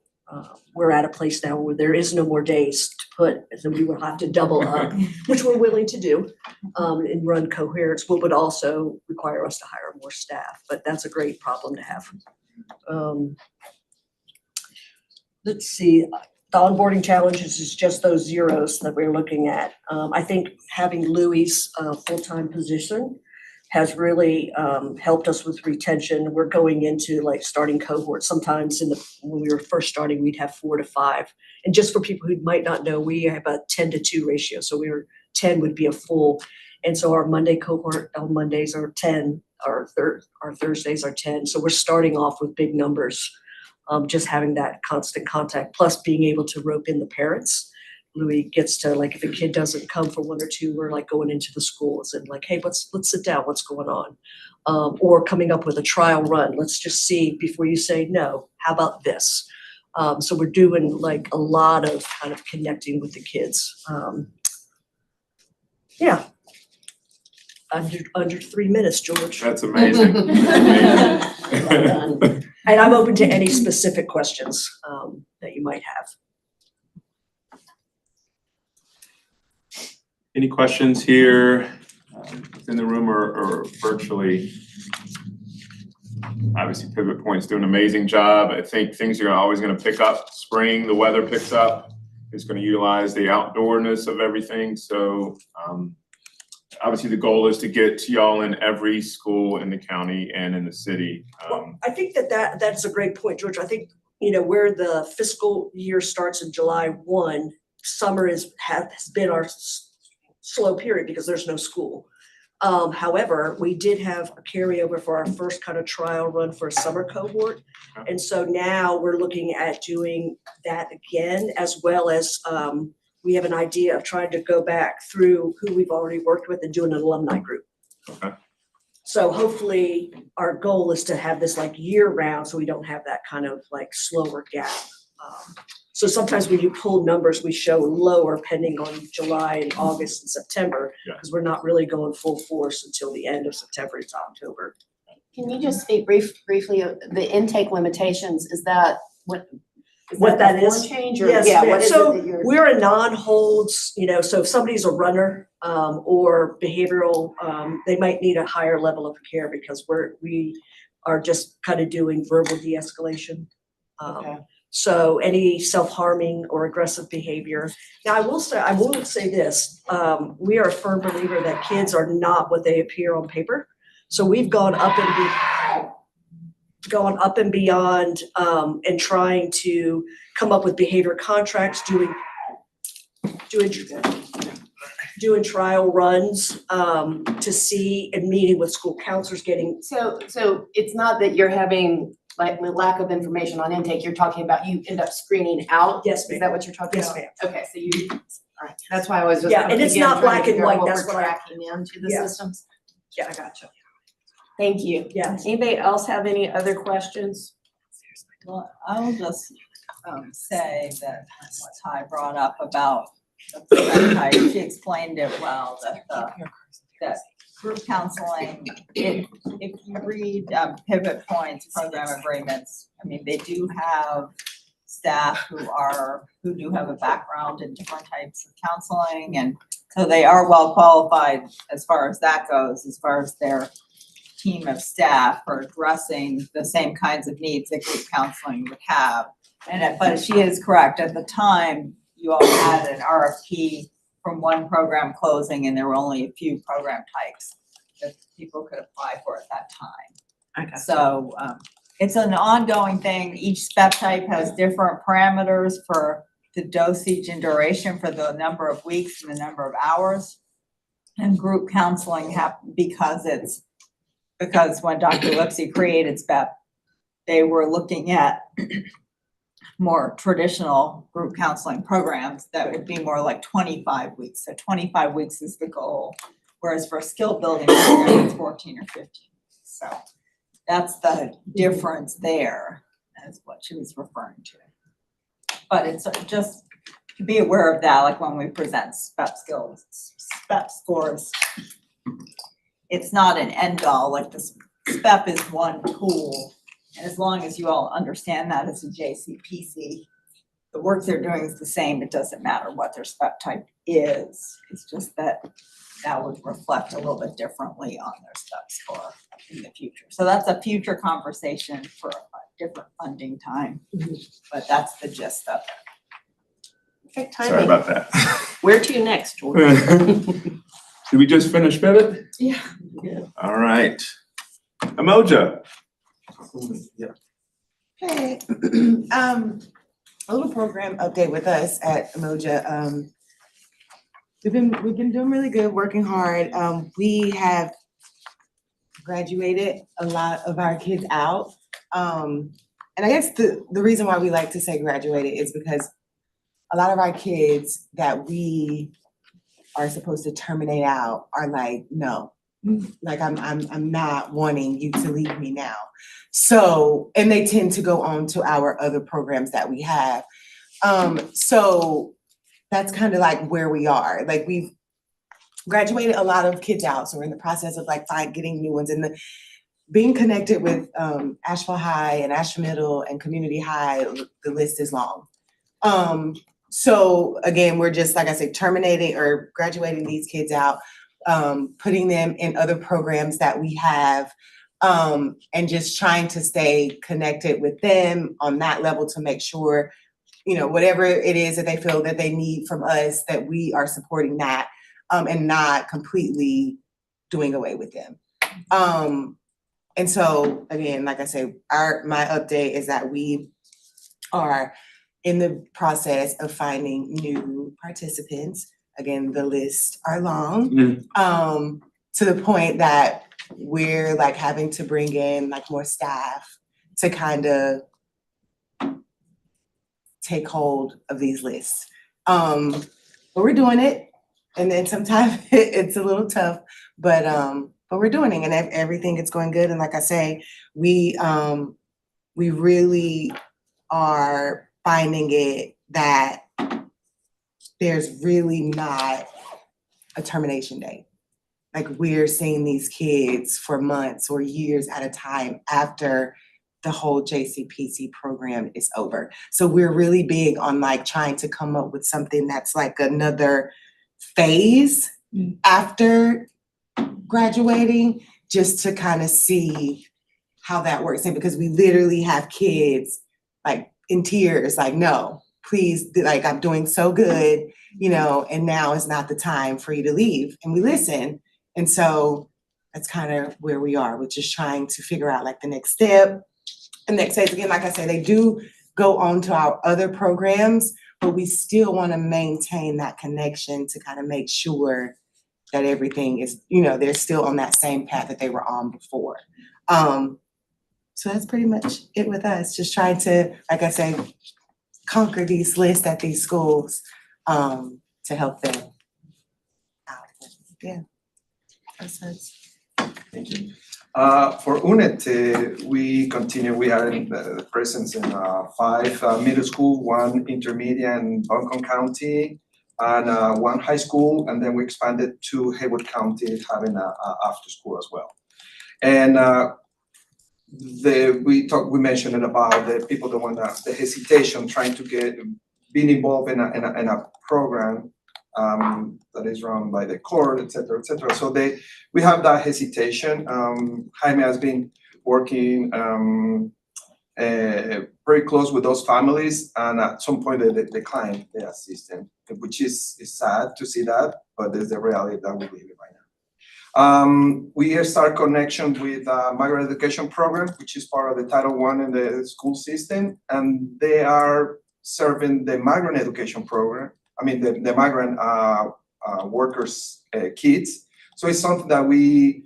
We're at a place now where there is no more days to put, so we will have to double up, which we're willing to do, and run coherence, what would also require us to hire more staff, but that's a great problem to have. Let's see, the onboarding challenges is just those zeros that we're looking at. I think having Louie's full-time position has really helped us with retention. We're going into like starting cohorts. Sometimes when we were first starting, we'd have 4 to 5. And just for people who might not know, we have a 10-to-2 ratio. So 10 would be a full. And so our Monday cohort on Mondays are 10, our Thursdays are 10. So we're starting off with big numbers, just having that constant contact, plus being able to rope in the parents. Louis gets to, like, if a kid doesn't come for 1 or 2, we're like going into the schools and like, hey, let's sit down, what's going on? Or coming up with a trial run. Let's just see before you say no, how about this? So we're doing like a lot of kind of connecting with the kids. Yeah. Under 3 minutes, George. That's amazing. Well done. And I'm open to any specific questions that you might have. Any questions here within the room or virtually? Obviously, Pivot Point's doing an amazing job. I think things are always going to pick up. Spring, the weather picks up. It's going to utilize the outdoorness of everything. So obviously, the goal is to get y'all in every school in the county and in the city. Well, I think that's a great point, George. I think, where the fiscal year starts in July 1, summer has been our slow period because there's no school. However, we did have a carryover for our first kind of trial run for a summer cohort. And so now we're looking at doing that again, as well as we have an idea of trying to go back through who we've already worked with and doing an alumni group. Okay. So hopefully our goal is to have this like year round so we don't have that kind of like slower gap. So sometimes when you pull numbers, we show lower pending on July and August and September because we're not really going full force until the end of September to October. Can you just speak briefly of the intake limitations? Is that what what that the form is? change or, Yes, yeah, ma'am. what is it So that you're? we're a non-holds, so if somebody's a runner, or behavioral, they might need a higher level of care because we are just kind of doing verbal de-escalation. Okay. So any self-harming or aggressive behavior. Now, I will say this, we are a firm believer that kids are not what they appear on paper. So we've gone up and beyond, and trying to come up with behavior contracts, doing trial runs, to see and meeting with school counselors, getting. So it's not that you're having like the lack of information on intake, you're talking about you end up screening out? Yes, ma'am. Is that what you're talking Yes, about? ma'am. Okay, so you, all right, that's why I was just. Yeah, and it's again, not trying to black and figure out white, what that's we're what I. tracking into the Yeah. systems. Yeah, I gotcha. Thank you. Yeah. Anybody else have any other questions? Well, I'll just say that what Ty brought up about the type, she explained it well, that group counseling, if you read pivot points, program agreements, I mean, they do have staff who do have a background in different types of counseling, and so they are well qualified as far as that goes, as far as their team of staff for addressing the same kinds of needs that group counseling would have. But she is correct, at the time, you all had an RFP from one program closing and there were only a few program types that people could apply for at that time. Okay. So it's an ongoing thing. Each SPEP type has different parameters for the dosage and duration for the number of weeks and the number of hours. And group counseling because when Dr. Lipsy created SPEP, they were looking at more traditional group counseling programs that would be more like 25 weeks. So 25 weeks is the goal, whereas for a skill building program, it's 14 or 15. So that's the difference there, as what she was referring to. But it's just to be aware of that, like when we present SPEP scores, it's not an end all, like the SPEP is one tool. And as long as you all understand that as a JCPC, the work they're doing is the same. It doesn't matter what their SPEP type is. It's just that would reflect a little bit differently on their SPEP score in the future. So that's a future conversation for a different funding time, but that's the gist of it. Okay, Sorry about that. Where to next, Jordan? Did we just finish pivot? Yeah. All right. Emoja. Yeah. Hey, a little program update with us at Emoja. We've been doing really good, working hard. We have graduated a lot of our kids out. And I guess the reason why we like to say graduated is because a lot of our kids that we are supposed to terminate out are like, no, like I'm not wanting you to leave me now. So, and they tend to go on to our other programs that we have. So that's kind of like where we are. Like we've graduated a lot of kids out. So we're in the process of like getting new ones, and being connected with Asheville High and Asheville Middle and Community High, the list is long. So again, we're just, like I said, terminating or graduating these kids out, putting them in other programs that we have, and just trying to stay connected with them on that level to make sure, whatever it is that they feel that they need from us, that we are supporting that, and not completely doing away with them. And so again, like I say, my update is that we are in the process of finding new participants. Again, the lists are long, to the point that we're like having to bring in like more staff to kind of take hold of these lists. But we're doing it. And then sometimes it's a little tough, but we're doing it, and everything is going good. And like I say, we really are finding it that there's really not a termination date. Like we're seeing these kids for months or years at a time after the whole JCPC program is over. So we're really big on like trying to come up with something that's like another phase after graduating, just to kind of see how that works. And because we literally have kids like in tears, like, no, please, like, I'm doing so good, you know, and now is not the time for you to leave. And we listen. And so that's kind of where we are. We're just trying to figure out like the next step. And next phase, again, like I said, they do go on to our other programs, but we still want to maintain that connection to kind of make sure that everything is, you know, they're still on that same path that they were on before. So that's pretty much it with us, just trying to, like I say, conquer these lists at these schools to help them out. Yeah. Thank you. For UNET, we continue. We are in the presence in 5 middle school, 1 intermediate in Buncombe County, and 1 high school, and then we expanded to Haywood County, having a after school as well. And we mentioned it about the people that want the hesitation trying to being involved in a program that is run by the court, et cetera, et cetera. So we have that hesitation. Jaime has been working very close with those families, and at some point they decline the assistance, which is sad to see that, but there's the reality that we live in right now. We start connection with migrant education program, which is part of the Title I in the school system, and they are serving the migrant education program. I mean, the migrant workers' kids. So it's something that we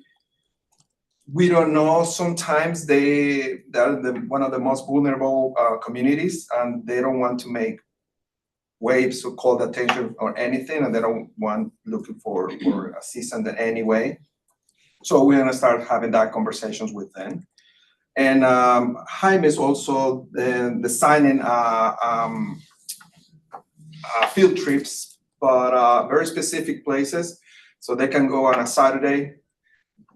don't know. Sometimes they're one of the most vulnerable communities, and they don't want to make waves to call the attention or anything, and they don't want looking for assistance in any way. So we're gonna start having that conversations with them. And Jaime is also designing field trips, but very specific places, so they can go on a Saturday.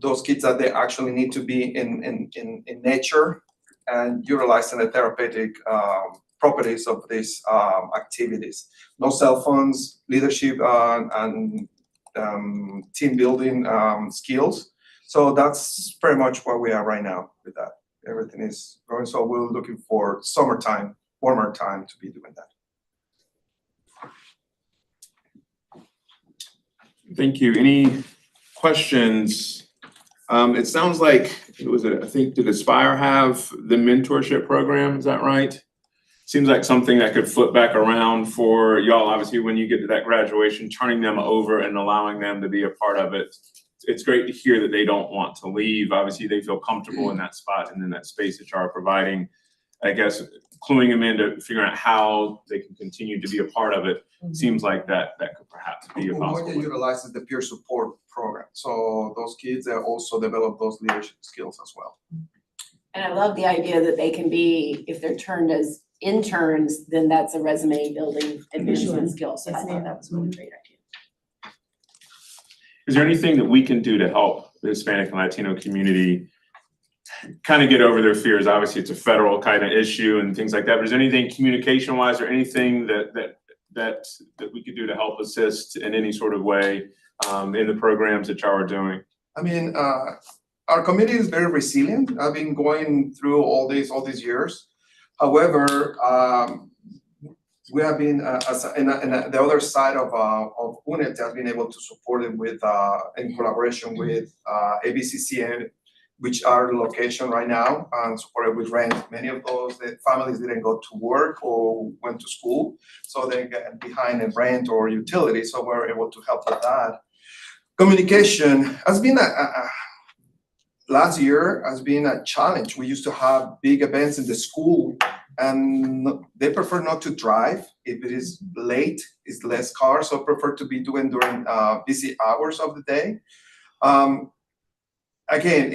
Those kids that they actually need to be in nature and utilizing the therapeutic properties of these activities. No cell phones, leadership and team building skills. So that's pretty much where we are right now with that. Everything is going, so we're looking for summertime, warmer time to be doing that. Thank you. Any questions? It sounds like I think, did Aspire have the mentorship program? Is that right? Seems like something that could flip back around for y'all, obviously, when you get to that graduation, turning them over and allowing them to be a part of it. It's great to hear that they don't want to leave. Obviously, they feel comfortable in that spot and in that space that y'all are providing. I guess cluing them into figuring out how they can continue to be a part of it seems like that could perhaps be a possible. Moya utilizes the peer support program. So those kids also develop those leadership skills as well. And I love the idea that they can be, if they're turned as interns, then that's a resume building advancement skill. So I thought that was a really great idea. Is there anything that we can do to help the Hispanic and Latino community kind of get over their fears? Obviously, it's a federal kind of issue and things like that, but is there anything communication-wise or anything that we could do to help assist in any sort of way in the programs that y'all are doing? I mean, our community is very resilient. I've been going through all these years. However, we have been, the other side of UNET has been able to support it with, in collaboration with ABCCN, which are the location right now, and supported with rent. Many of those families didn't go to work or went to school, so they get behind in rent or utilities, so we're able to help with that. Communication has been last year has been a challenge. We used to have big events in the school, and they prefer not to drive. If it is late, it's less cars, so prefer to be doing during busy hours of the day. Again,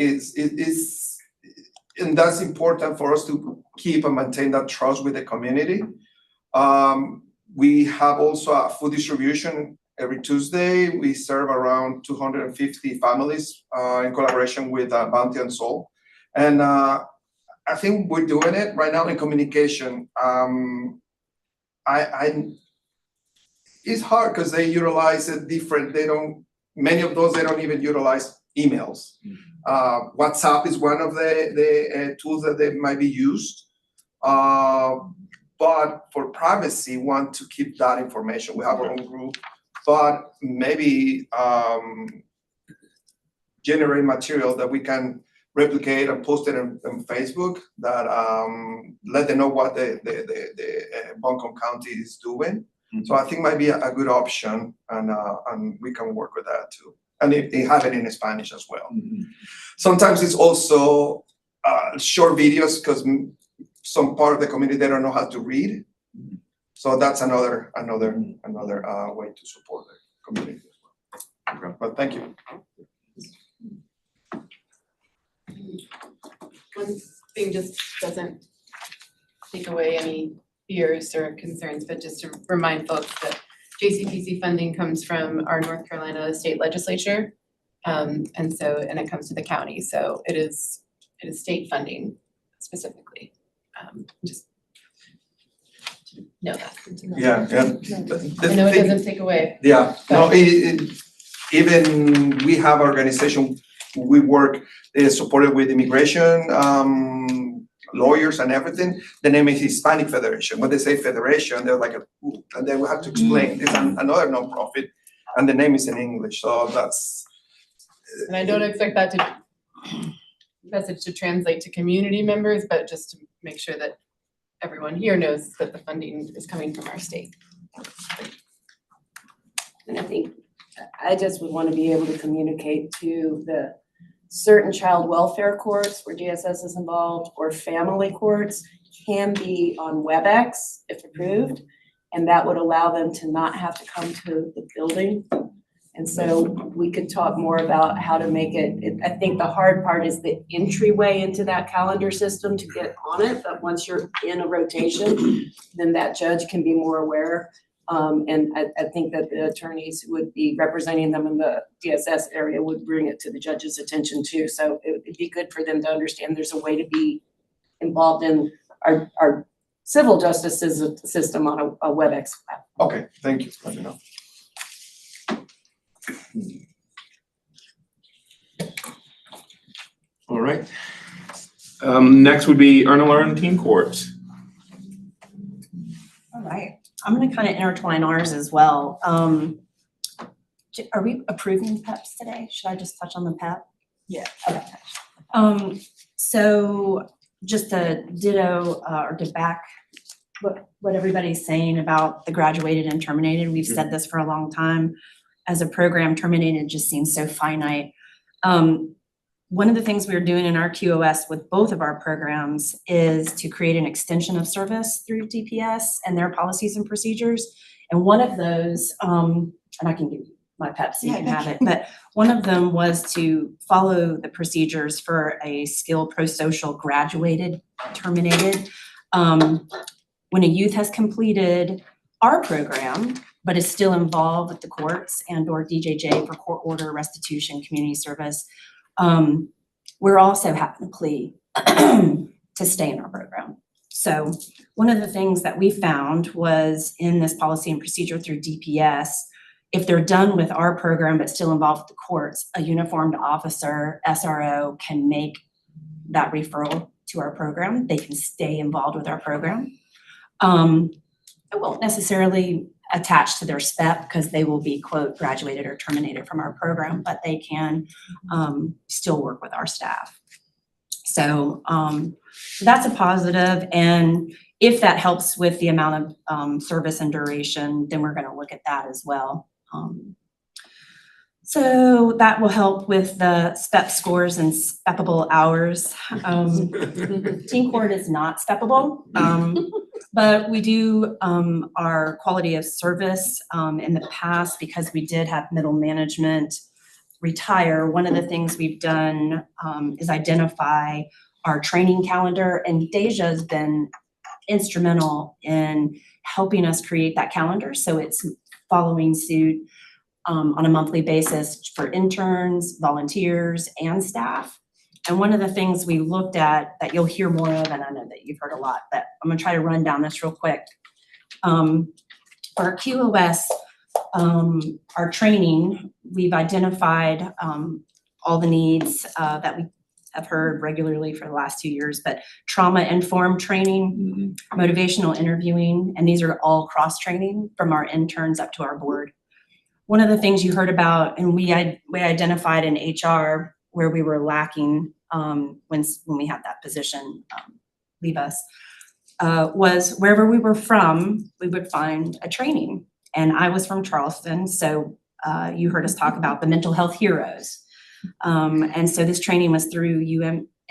and that's important for us to keep and maintain that trust with the community. We have also a food distribution every Tuesday. We serve around 250 families in collaboration with Bounty and Soul. And I think we're doing it right now in communication. It's hard because they utilize it different. Many of those, they don't even utilize emails. WhatsApp is one of the tools that they might be used. But for privacy, want to keep that information. We have our own group, but maybe generate material that we can replicate and post it on Facebook that let them know what the Buncombe County is doing. So I think might be a good option, and we can work with that too. And they have it in Spanish as well. Sometimes it's also short videos because some part of the community they don't know how to read. So that's another way to support the community as well. Okay, but thank you. One thing just doesn't take away any fears or concerns, but just to remind folks that JCPC funding comes from our North Carolina state legislature. And it comes to the county, so it is state funding specifically. Just to know that. Yeah. I know it doesn't take away. Yeah, no, even we have organization, we work supported with immigration, lawyers and everything. The name is Hispanic Federation. When they say federation, they're like, ooh, and then we have to explain it's another nonprofit, and the name is in English, so that's. And I don't expect that message to translate to community members, but just to make sure that everyone here knows that the funding is coming from our state. And I think I just would want to be able to communicate to the certain child welfare courts where DSS is involved, or family courts can be on WebEx if approved. And that would allow them to not have to come to the building. And so we could talk more about how to make it. I think the hard part is the entryway into that calendar system to get on it. But once you're in a rotation, then that judge can be more aware. And I think that the attorneys who would be representing them in the DSS area would bring it to the judge's attention too. So it would be good for them to understand there's a way to be involved in our civil justice system on a WebEx platform. Okay, thank you. Let me know. All right. Next would be Earn and Learn Teen Courts. All right, I'm gonna kind of intertwine ours as well. Are we approving PEPs today? Should I just touch on the PEP? Yeah. Okay. So just to ditto or to back what everybody's saying about the graduated and terminated, we've said this for a long time. As a program, terminated just seems so finite. One of the things we're doing in our QOS with both of our programs is to create an extension of service through DPS and their policies and procedures. And one of those, and I can give you my PEP so you can have it, but one of them was to follow the procedures for a skill pro-social graduated, terminated. When a youth has completed our program, but is still involved with the courts and or DJJ for court order, restitution, community service, we're also having a plea to stay in our program. So one of the things that we found was in this policy and procedure through DPS, if they're done with our program but still involved with the courts, a uniformed officer, SRO, can make that referral to our program. They can stay involved with our program. It won't necessarily attach to their SPEP because they will be, quote, graduated or terminated from our program, but they can still work with our staff. So that's a positive. And if that helps with the amount of service and duration, then we're going to look at that as well. So that will help with the SPEP scores and SPEPable hours. Teen Court is not SPEPable, but we do our quality of service in the past because we did have middle management retire. One of the things we've done is identify our training calendar, and Deja's been instrumental in helping us create that calendar. So it's following suit on a monthly basis for interns, volunteers, and staff. And one of the things we looked at that you'll hear more of, and I know that you've heard a lot, but I'm gonna try to run down this real quick. Our QOS, our training, we've identified all the needs that we have heard regularly for the last 2 years, but trauma-informed training, motivational interviewing, and these are all cross-training from our interns up to our board. One of the things you heard about, and we identified in HR where we were lacking when we had that position leave us, was wherever we were from, we would find a training. And I was from Charleston, so you heard us talk about the mental health heroes. And so this training was through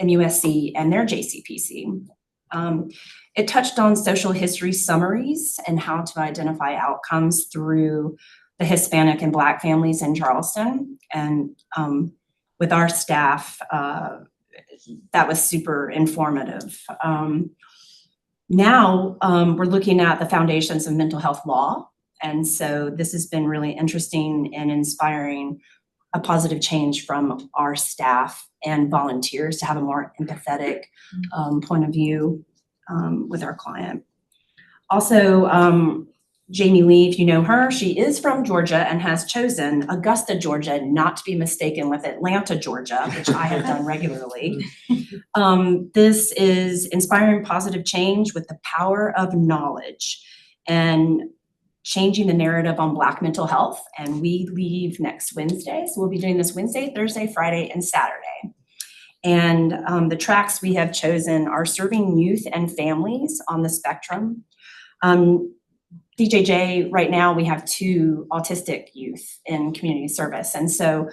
MUSC and their JCPC. It touched on social history summaries and how to identify outcomes through the Hispanic and Black families in Charleston. And with our staff, that was super informative. Now we're looking at the foundations of mental health law. And so this has been really interesting and inspiring a positive change from our staff and volunteers to have a more empathetic point of view with our client. Also, Jamie Lee, if you know her, she is from Georgia and has chosen Augusta, Georgia, not to be mistaken with Atlanta, Georgia, which I have done regularly. This is inspiring positive change with the power of knowledge and changing the narrative on Black mental health. And we leave next Wednesday. So we'll be doing this Wednesday, Thursday, Friday, and Saturday. And the tracks we have chosen are serving youth and families on the spectrum. DJJ, right now we have 2 autistic youth in community service. And so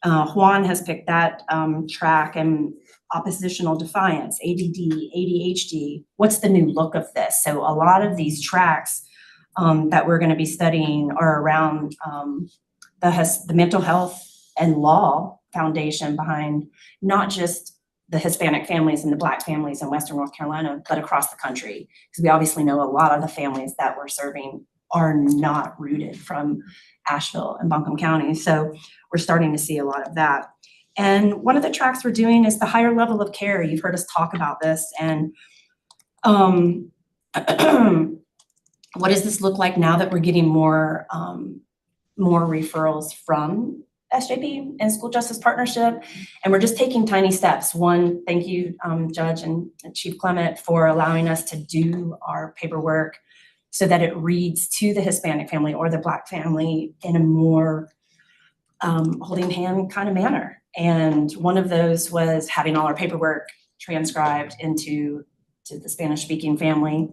Juan has picked that track, and oppositional defiance, ADD, ADHD, what's the new look of this? So a lot of these tracks that we're gonna be studying are around the mental health and law foundation behind not just the Hispanic families and the Black families in Western North Carolina, but across the country. Because we obviously know a lot of the families that we're serving are not rooted from Asheville and Buncombe County. So we're starting to see a lot of that. And one of the tracks we're doing is the higher level of care. You've heard us talk about this. And what does this look like now that we're getting more referrals from SJP and School Justice Partnership? And we're just taking tiny steps. One, thank you, Judge and Chief Clement, for allowing us to do our paperwork so that it reads to the Hispanic family or the Black family in a more holding hand kind of manner. And one of those was having all our paperwork transcribed into the Spanish-speaking family,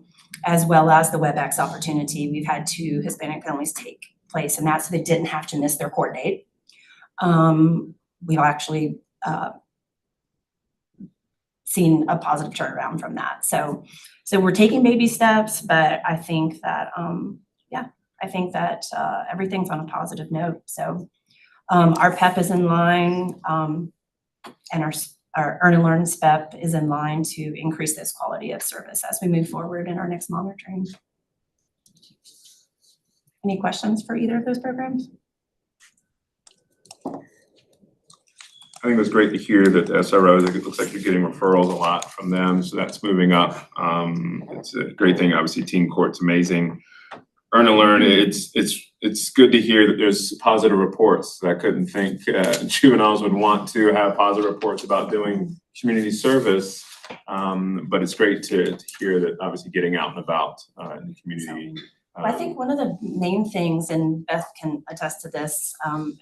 as well as the WebEx opportunity. We've had 2 Hispanic families take place, and that's so they didn't have to miss their court date. We've actually seen a positive turnaround from that. So we're taking baby steps, but I think that, everything's on a positive note. So our PEP is in line, and our Earn and Learn SPEP is in line to increase this quality of service as we move forward in our next monitoring. Any questions for either of those programs? I think it was great to hear that the SROs, it looks like you're getting referrals a lot from them, so that's moving up. It's a great thing. Obviously, Teen Court's amazing. Earn and Learn, it's good to hear that there's positive reports. I couldn't think juveniles would want to have positive reports about doing community service, but it's great to hear that obviously getting out and about in the community. I think one of the main things, and Beth can attest to this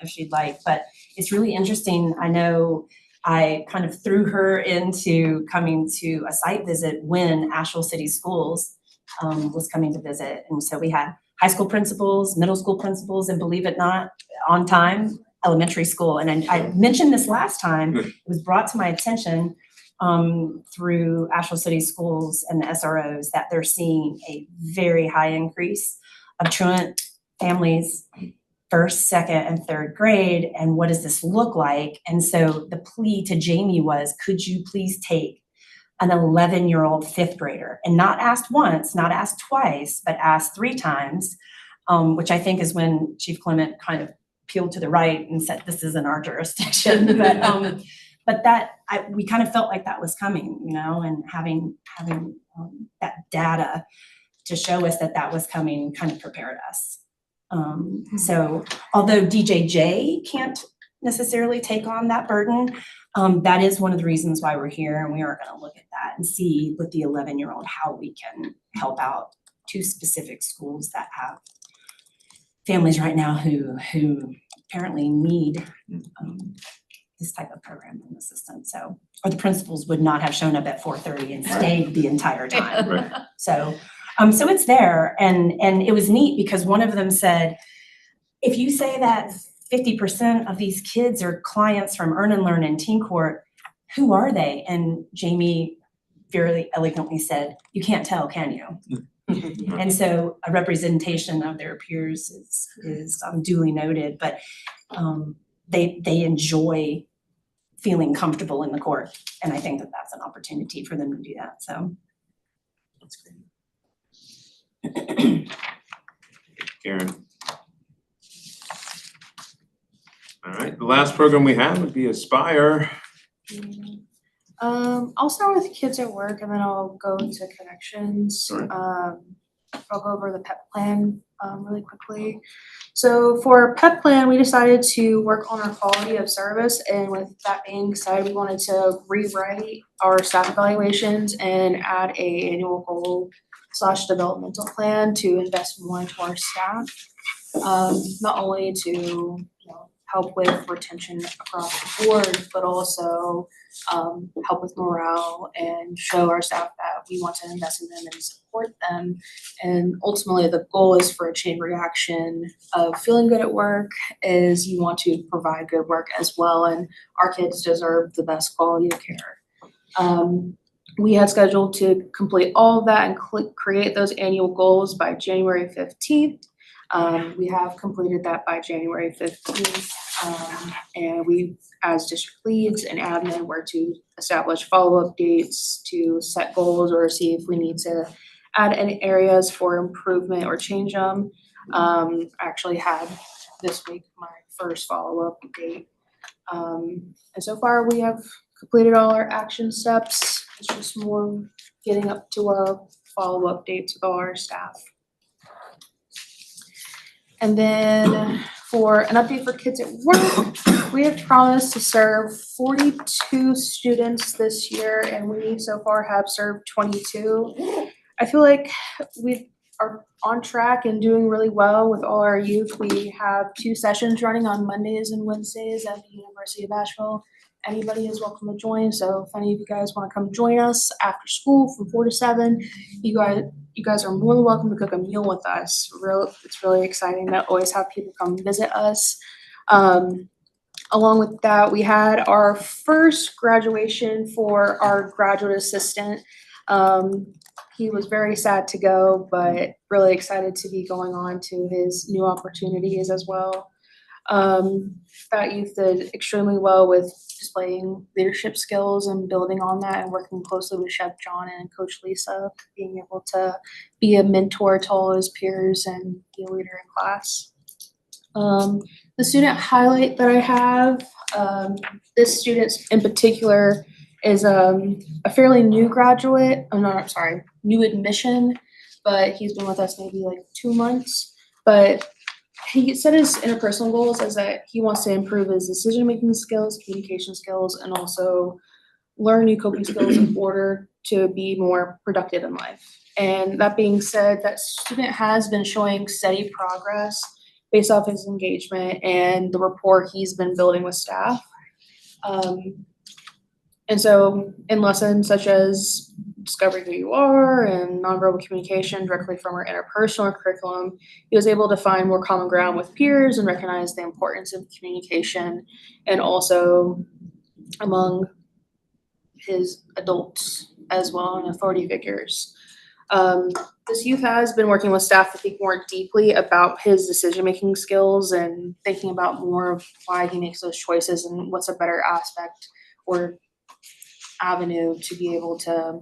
if she'd like, but it's really interesting. I know I kind of threw her into coming to a site visit when Asheville City Schools was coming to visit. And so we had high school principals, middle school principals, and believe it or not, on time, elementary school. And I mentioned this last time, it was brought to my attention through Asheville City Schools and the SROs that they're seeing a very high increase of truant families, 1st, 2nd, and 3rd grade. And what does this look like? And so the plea to Jamie was, could you please take an 11-year-old 5th grader, and not asked once, not asked twice, but asked 3 times, which I think is when Chief Clement kind of peeled to the right and said, this isn't our jurisdiction. but we kind of felt like that was coming, you know, and having that data to show us that that was coming kind of prepared us. So although DJJ can't necessarily take on that burden, that is one of the reasons why we're here, and we are going to look at that and see with the 11-year-old how we can help out 2 specific schools that have families right now who apparently need this type of program and assistance. So, or the principals would not have shown up at 4:30 and stayed the entire time. Right. So it's there, and it was neat because one of them said, if you say that 50% of these kids are clients from Earn and Learn and Teen Court, who are they? And Jamie very elegantly said, you can't tell, can you? And so a representation of their peers is duly noted, but they enjoy feeling comfortable in the court, and I think that that's an opportunity for them to do that. So that's great. Karen. All right, the last program we have would be Aspire. I'll start with Kids at Work and then I'll go into Connections. Sure. I'll go over the PEP plan really quickly. So for PEP plan, we decided to work on our quality of service, and with that being said, we wanted to rewrite our staff evaluations and add a annual goal / developmental plan to invest more into our staff. Not only to help with retention across the board, but also help with morale and show our staff that we want to invest in them and support them. And ultimately, the goal is for a chain reaction of feeling good at work is you want to provide good work as well, and our kids deserve the best quality of care. We had scheduled to complete all of that and create those annual goals by January 15th. We have completed that by January 15th. And we, as district leads and admin, were to establish follow-up dates to set goals or see if we need to add any areas for improvement or change them. I actually had this week my first follow-up date. And so far we have completed all our action steps. It's just more getting up to our follow-up dates with all our staff. And then for an update for Kids at Work, we have promised to serve 42 students this year, and we so far have served 22. I feel like we are on track and doing really well with all our youth. We have 2 sessions running on Mondays and Wednesdays at the University of Asheville. Anybody is welcome to join. So if any of you guys want to come join us after school from 4 to 7, you guys are more than welcome to cook a meal with us. It's really exciting to always have people come visit us. Along with that, we had our first graduation for our graduate assistant. He was very sad to go, but really excited to be going on to his new opportunities as well. That youth did extremely well with displaying leadership skills and building on that and working closely with Chef John and Coach Lisa, being able to be a mentor to all his peers and be a leader in class. The student highlight that I have, this student in particular is a fairly new graduate, new admission, but he's been with us maybe like 2 months. But he set his interpersonal goals as that he wants to improve his decision-making skills, communication skills, and also learn new coping skills in order to be more productive in life. And that being said, that student has been showing steady progress based off his engagement and the rapport he's been building with staff. And so in lessons such as discovering who you are and nonverbal communication directly from our interpersonal curriculum, he was able to find more common ground with peers and recognize the importance of communication, and also among his adults as well and authority figures. This youth has been working with staff to think more deeply about his decision-making skills and thinking about more of why he makes those choices and what's a better aspect or avenue to be able to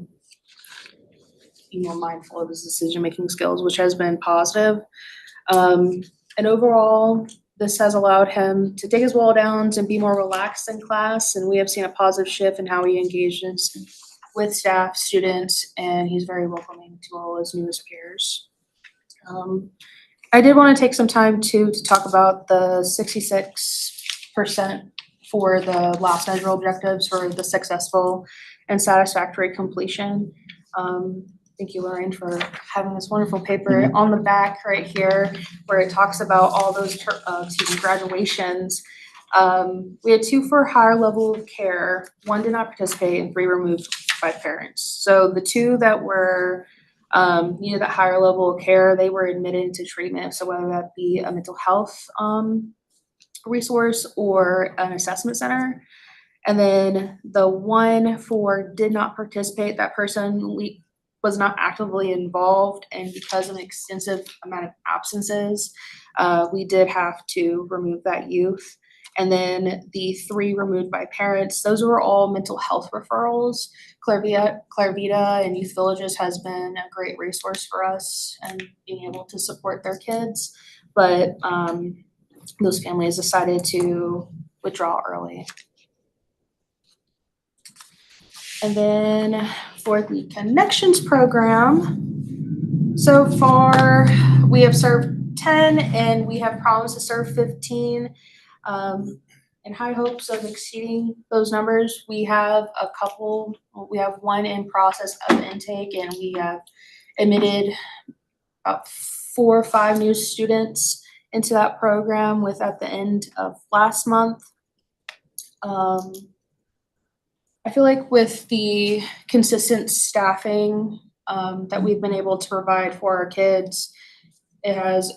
be more mindful of his decision-making skills, which has been positive. And overall, this has allowed him to take his wall downs and be more relaxed in class, and we have seen a positive shift in how he engages with staff, students, and he's very welcoming to all his newest peers. I did want to take some time to talk about the 66% for the last measurable objectives for the successful and satisfactory completion. Thank you, Lorraine, for having this wonderful paper on the back right here where it talks about all those graduations. We had 2 for higher level of care, 1 did not participate, and 3 removed by parents. So the 2 that were needed that higher level of care, they were admitted into treatment. So whether that be a mental health resource or an assessment center. And then the 1 for did not participate, that person was not actively involved, and because of an extensive amount of absences, we did have to remove that youth. And then the 3 removed by parents, those were all mental health referrals. Clarvita and Youth Villages has been a great resource for us and being able to support their kids. But those families decided to withdraw early. And then for the Connections program, so far we have served 10 and we have promised to serve 15. In high hopes of exceeding those numbers, we have we have 1 in process of intake, and we have admitted about 4 or 5 new students into that program with at the end of last month. I feel like with the consistent staffing that we've been able to provide for our kids, it has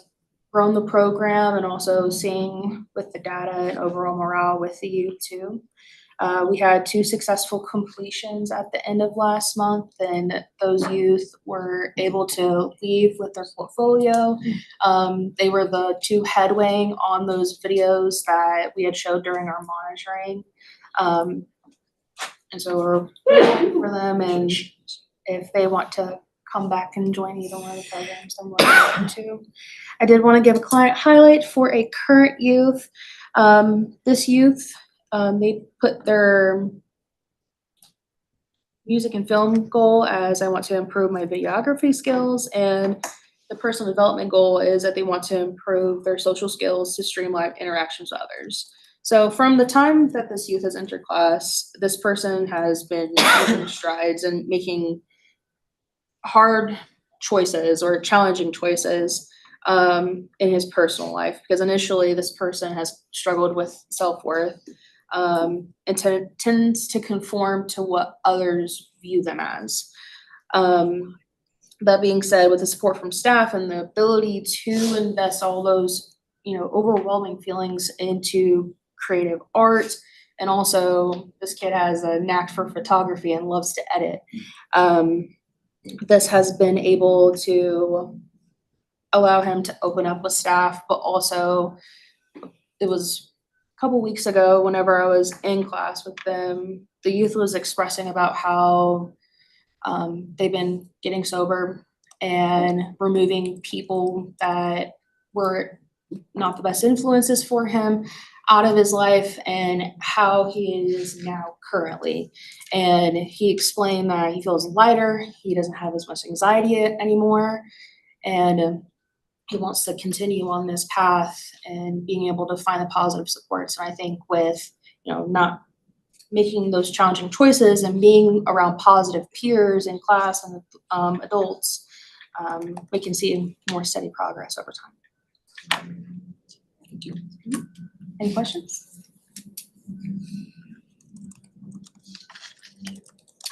grown the program, and also seeing with the data and overall morale with the youth too. We had 2 successful completions at the end of last month, and those youth were able to leave with their portfolio. They were the 2 headwaying on those videos that we had showed during our monitoring. And so we're happy for them, and if they want to come back and join either one of the programs, I'm welcome to. I did want to give a client highlight for a current youth. This youth, they put their music and film goal as I want to improve my videography skills, and the personal development goal is that they want to improve their social skills to streamline interactions with others. So from the time that this youth has entered class, this person has been making strides and making hard choices or challenging choices in his personal life, because initially this person has struggled with self-worth and tends to conform to what others view them as. That being said, with the support from staff and the ability to invest all those, overwhelming feelings into creative art, and also this kid has a knack for photography and loves to edit. This has been able to allow him to open up with staff, but also it was a couple weeks ago whenever I was in class with them, the youth was expressing about how they've been getting sober and removing people that were not the best influences for him out of his life, and how he is now currently. And he explained that he feels lighter, he doesn't have as much anxiety anymore, and he wants to continue on this path and being able to find the positive supports. And I think with, not making those challenging choices and being around positive peers in class and adults, we can see more steady progress over time. Thank you. Any questions?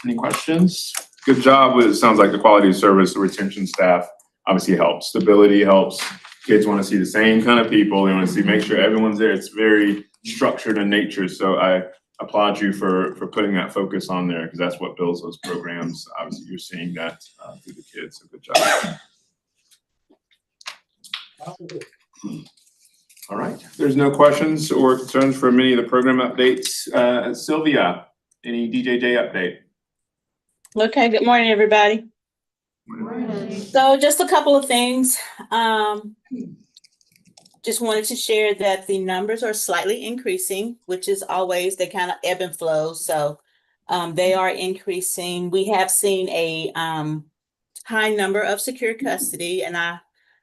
Any questions? Good job with, it sounds like the quality of service, the retention staff obviously helps. Stability helps. Kids want to see the same kind of people. They want to make sure everyone's there. It's very structured in nature. So I applaud you for putting that focus on there, because that's what builds those programs. Obviously, you're seeing that through the kids. So good job. All right. If there's no questions or concerns for many of the program updates. Sylvia, any DJJ update? Okay, good morning, everybody. Good morning. So just a couple of things. just wanted to share that the numbers are slightly increasing, which is always, they kind of ebb and flow, so they are increasing. We have seen a high number of secure custody, and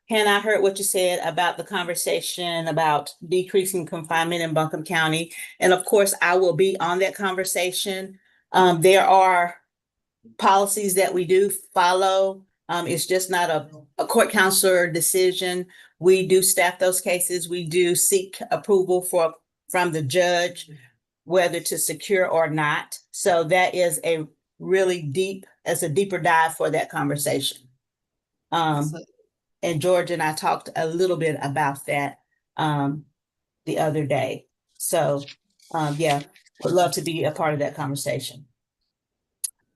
Hannah, I heard what you said about the conversation about decreasing confinement in Buncombe County, and of course, I will be on that conversation. There are policies that we do follow. It's just not a court counselor decision. We do staff those cases. We do seek approval from the judge, whether to secure or not. So that is a really deeper dive for that conversation. And George and I talked a little bit about that the other day. So yeah, would love to be a part of that conversation.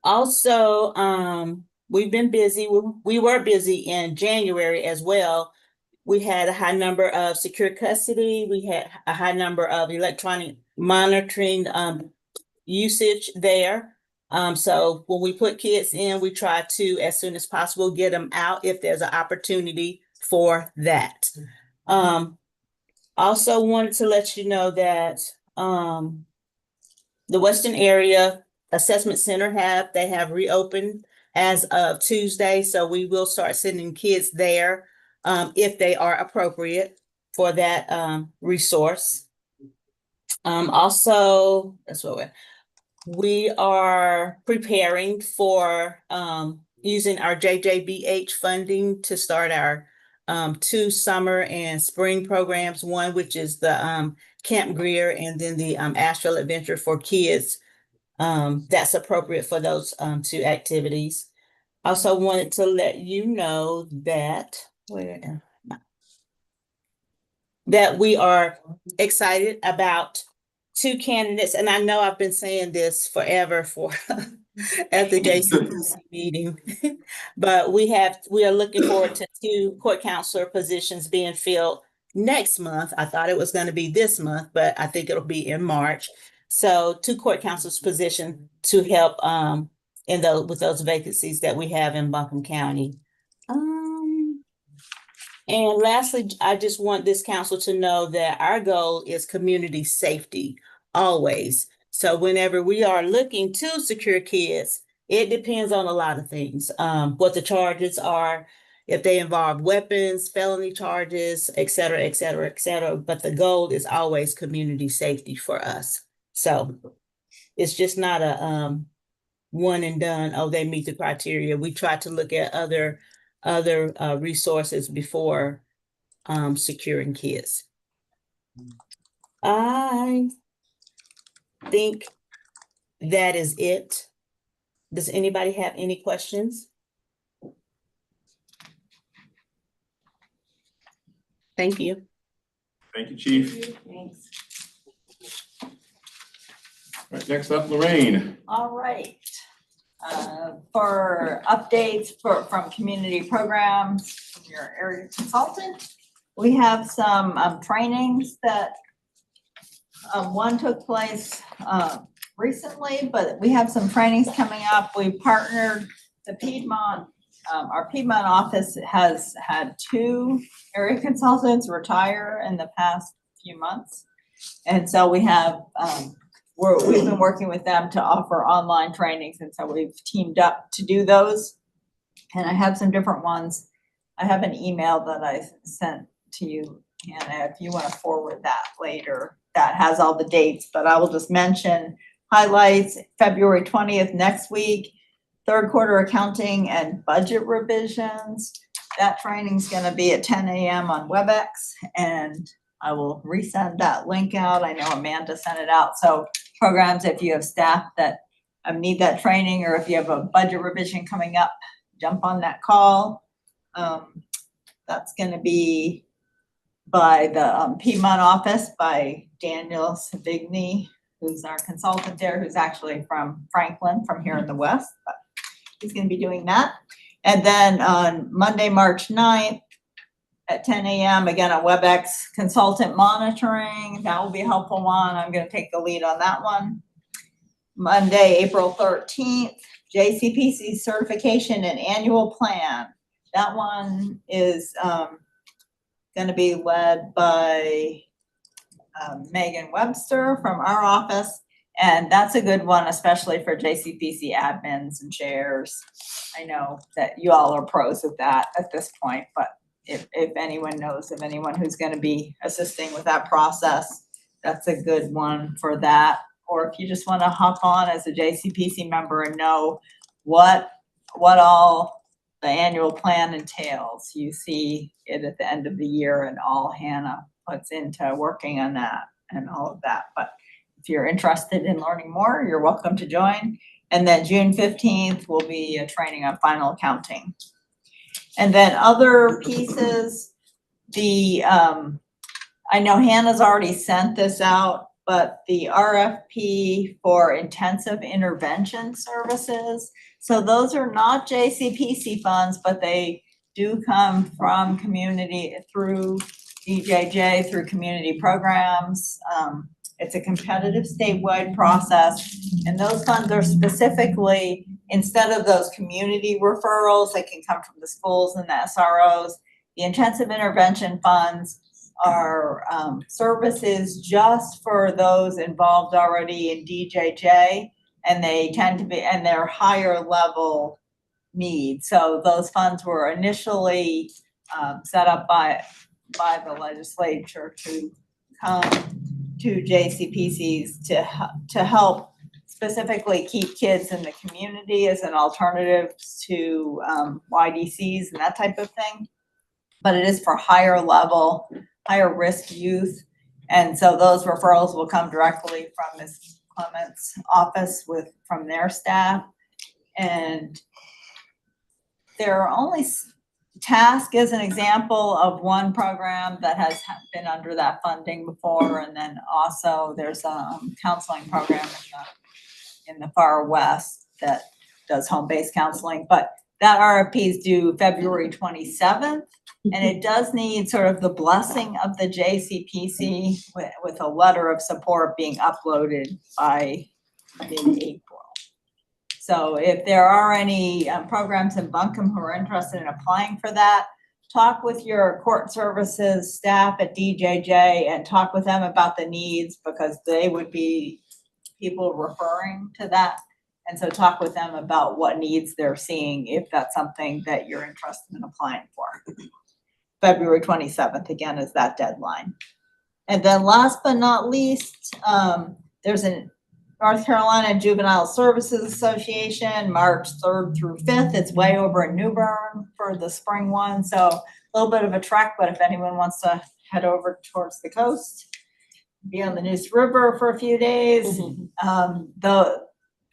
Also, we've been busy. We were busy in January as well. We had a high number of secure custody. We had a high number of electronic monitoring usage there. So when we put kids in, we try to, as soon as possible, get them out if there's an opportunity for that. Also wanted to let you know that the Western Area Assessment Center they have reopened as of Tuesday. So we will start sending kids there if they are appropriate for that resource. Also, that's what we are preparing for using our JJBH funding to start our 2 summer and spring programs, one which is the Camp Greer, and then the Astral Adventure for Kids. That's appropriate for those 2 activities. Also wanted to let you know that we are excited about 2 candidates, and I know I've been saying this forever at the JCPC meeting, but we are looking forward to 2 court counselor positions being filled next month. I thought it was going to be this month, but I think it'll be in March. So 2 court counselors position to help with those vacancies that we have in Buncombe County. And lastly, I just want this council to know that our goal is community safety always. So whenever we are looking to secure kids, it depends on a lot of things. What the charges are, if they involve weapons, felony charges, et cetera, et cetera, et cetera. But the goal is always community safety for us. So it's just not a one and done, oh, they meet the criteria. We try to look at other resources before securing kids. I think that is it. Does anybody have any questions? Thank you. Thank you, Chief. Thanks. All right, next up, Lorraine. All right. For updates from community programs, from your area consultant, we have some trainings that one took place recently, but we have some trainings coming up. We partnered the Piedmont, our Piedmont office has had 2 area consultants retire in the past few months. And so we have, we've been working with them to offer online trainings, and so we've teamed up to do those. And I have some different ones. I have an email that I sent to you, Hannah, if you want to forward that later. That has all the dates, but I will just mention highlights. February 20th next week, 3rd quarter accounting and budget revisions. That training's going to be at 10 a.m. on WebEx, and I will resend that link out. I know Amanda sent it out. So programs, if you have staff that need that training, or if you have a budget revision coming up, jump on that call. That's going to be by the Piedmont office by Daniel Savigny, who's our consultant there, who's actually from Franklin, from here in the West, but he's going to be doing that. And then on Monday, March 9th at 10 a.m., again on WebEx, consultant monitoring. That will be a helpful one. I'm going to take the lead on that one. Monday, April 13th, JCPC certification and annual plan. That one is gonna be led by Megan Webster from our office. And that's a good one, especially for JCPC admins and chairs. I know that you all are pros at that at this point, but if anyone knows of anyone who's gonna be assisting with that process, that's a good one for that. Or if you just wanna hop on as a JCPC member and know what all the annual plan entails. You see it at the end of the year and all Hannah puts into working on that and all of that. But if you're interested in learning more, you're welcome to join. And then June 15th will be a training on final accounting. And then other pieces, I know Hannah's already sent this out, but the RFP for intensive intervention services. So those are not JCPC funds, but they do come from community through DJJ, through community programs. It's a competitive statewide process, and those funds are specifically, instead of those community referrals that can come from the schools and the SROs, the intensive intervention funds are services just for those involved already in DJJ, and they tend to be, and they're higher level needs. So those funds were initially set up by the legislature to come to JCPCs to help specifically keep kids in the community as an alternative to YDCs and that type of thing. But it is for higher level, higher risk youth. And so those referrals will come directly from Ms. Clement's office from their staff. And there are only, TASK is an example of one program that has been under that funding before. And then also there's a counseling program in the far west that does home-based counseling. But that RFP is due February 27th. And it does need sort of the blessing of the JCPC with a letter of support being uploaded by mid-April. So if there are any programs in Buncombe who are interested in applying for that, talk with your court services staff at DJJ and talk with them about the needs, because they would be people referring to that. And so talk with them about what needs they're seeing if that's something that you're interested in applying for. February 27th, again, is that deadline. And then last but not least, there's a North Carolina Juvenile Services Association, March 3rd through 5th. It's way over in New Bern for the spring one. So a little bit of a trek, but if anyone wants to head over towards the coast, be on the Neuse River for a few days.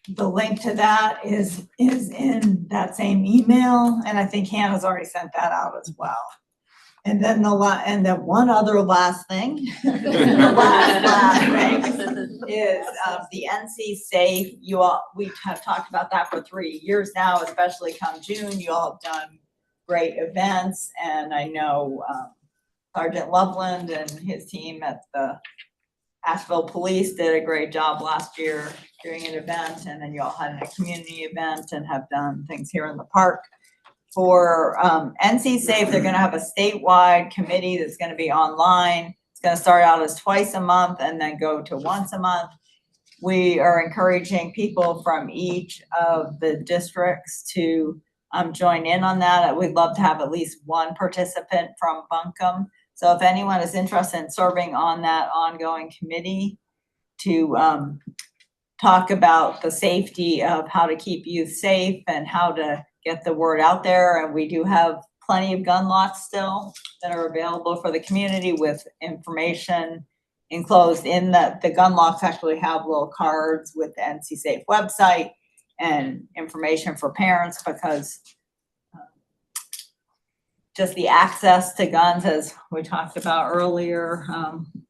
The link to that is in that same email. And I think Hannah's already sent that out as well. And then the one other last thing, the last thing is the NC Safe. We have talked about that for 3 years now, especially come June. You all have done great events, and I know Sergeant Loveland and his team at the Asheville Police did a great job last year doing an event, and then you all had a community event and have done things here in the park. For NC Safe, they're gonna have a statewide committee that's gonna be online. It's gonna start out as twice a month and then go to once a month. We are encouraging people from each of the districts to join in on that. We'd love to have at least one participant from Buncombe. So if anyone is interested in serving on that ongoing committee to talk about the safety of how to keep youth safe and how to get the word out there. And we do have plenty of gun locks still that are available for the community with information enclosed in the gun locks. Actually have little cards with the NC Safe website and information for parents, because just the access to guns, as we talked about earlier,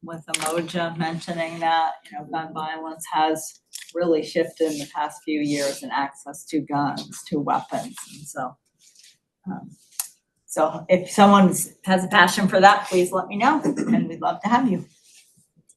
with Emoja mentioning that, gun violence has really shifted in the past few years in access to guns, to weapons. And so if someone has a passion for that, please let me know, and we'd love to have you.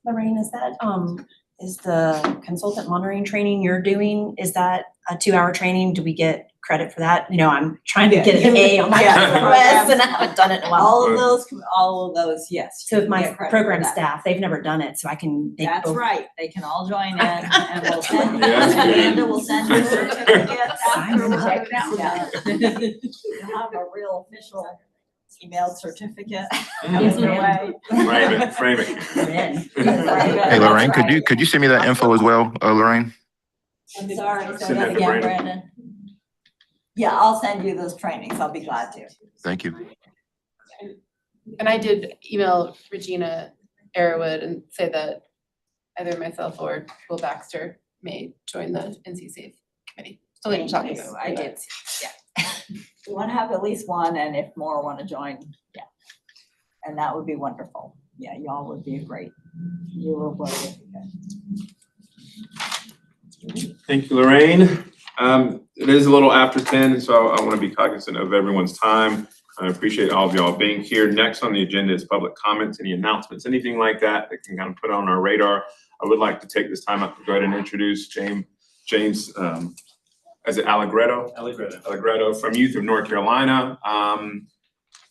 Lorraine, is the consultant monitoring training you're doing, is that a 2-hour training? Do we get credit for that. You know, I'm trying to get an A on my Yeah. request and I haven't done it in a while. All of those, yes. So you if my get credit for program that. staff, they've never done it, so I can. they That's both- right, they can all join in and we'll send you, Yeah, that's good. Amanda will send you certificates Sign them up. after. Yeah. You'll have a real official emailed certificate Yes, on your ma'am. way. Frame it. We're in. Hey, Lorraine, could you send me that info as well, Lorraine? I'm sorry, say Send that that to again, Brandon. Brandon. Yeah, I'll send you those trainings, I'll be glad to. Thank you. And I did email Regina Arrowood and say that either myself or Will Baxter may join the NC Safe committee. So they can talk Thank about you. it. I did, yeah. We wanna have at least one, and if more wanna join, yeah. And that would be wonderful. Yeah, y'all would be great. You will both be good. Thank you, Lorraine. It is a little after 10, so I want to be cognizant of everyone's time. I appreciate all of y'all being here. Next on the agenda is public comments, any announcements, anything like that that can kind of put on our radar. I would like to take this time out to go ahead and introduce James, is it Allegretto? Allegretto from Youth of North Carolina.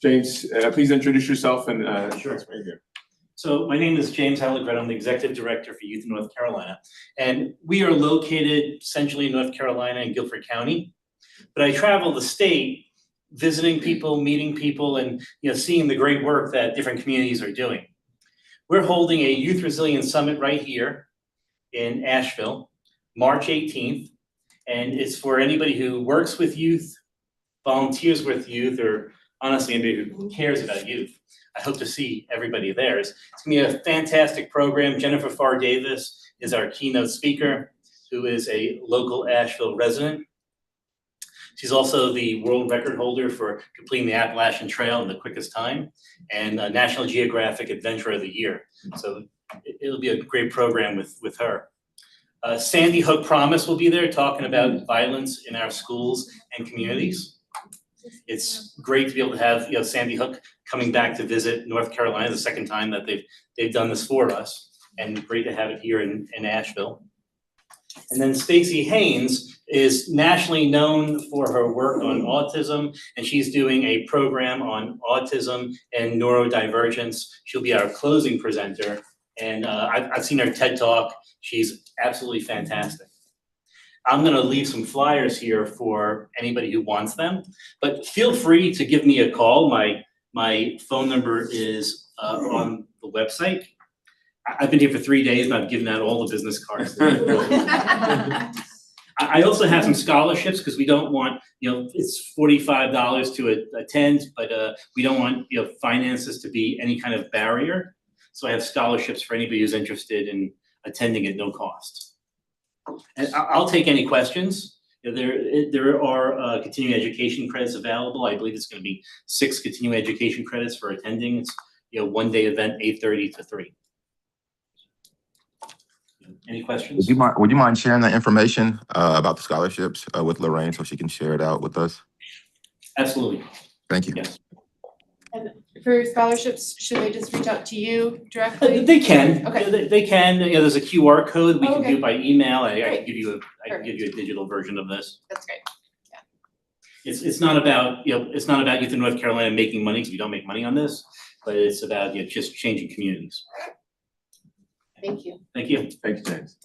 James, please introduce yourself and Sure. right here. So my name is James Allegretto. I'm the Executive Director for Youth in North Carolina. And we are located centrally in North Carolina in Guilford County. But I travel the state visiting people, meeting people, and seeing the great work that different communities are doing. We're holding a Youth Resilience Summit right here in Asheville, March 18th. And it's for anybody who works with youth, volunteers with youth, or honestly, anybody who cares about youth. I hope to see everybody there. It's gonna be a fantastic program. Jennifer Farr Davis is our keynote speaker, who is a local Asheville resident. She's also the world record holder for completing the Appalachian Trail in the quickest time, and National Geographic Adventure of the Year. So it'll be a great program with her. Sandy Hook Promise will be there talking about violence in our schools and communities. It's great to be able to have Sandy Hook coming back to visit North Carolina, the second time that they've done this for us, and great to have it here in Asheville. And then Stacey Haynes is nationally known for her work on autism, and she's doing a program on autism and neurodivergence. She'll be our closing presenter, and I've seen her TED Talk. She's absolutely fantastic. I'm gonna leave some flyers here for anybody who wants them, but feel free to give me a call. My phone number is on the website. I've been here for 3 days and I've given out all the business cards. I also have some scholarships because we don't want, it's $45 to attend, but we don't want, finances to be any kind of barrier. So I have scholarships for anybody who's interested in attending at no cost. And I'll take any questions. There are continuing education credits available. I believe it's going to be 6 continuing education credits for attending. It's 1-day event, 8:30 to 3. Any questions? Would you mind sharing that information about the scholarships with Lorraine so she can share it out with us? Absolutely. Thank you. Yes. And for scholarships, should they just reach out to you directly? They can. Okay. They can. There's a QR code. We can Okay. do it by email. I Great. can give you a digital version of this. That's great. It's not about it's not about Youth in North Carolina making money, because we don't make money on this, but it's about just changing communities. Thank you. Thank you. Thank you, James.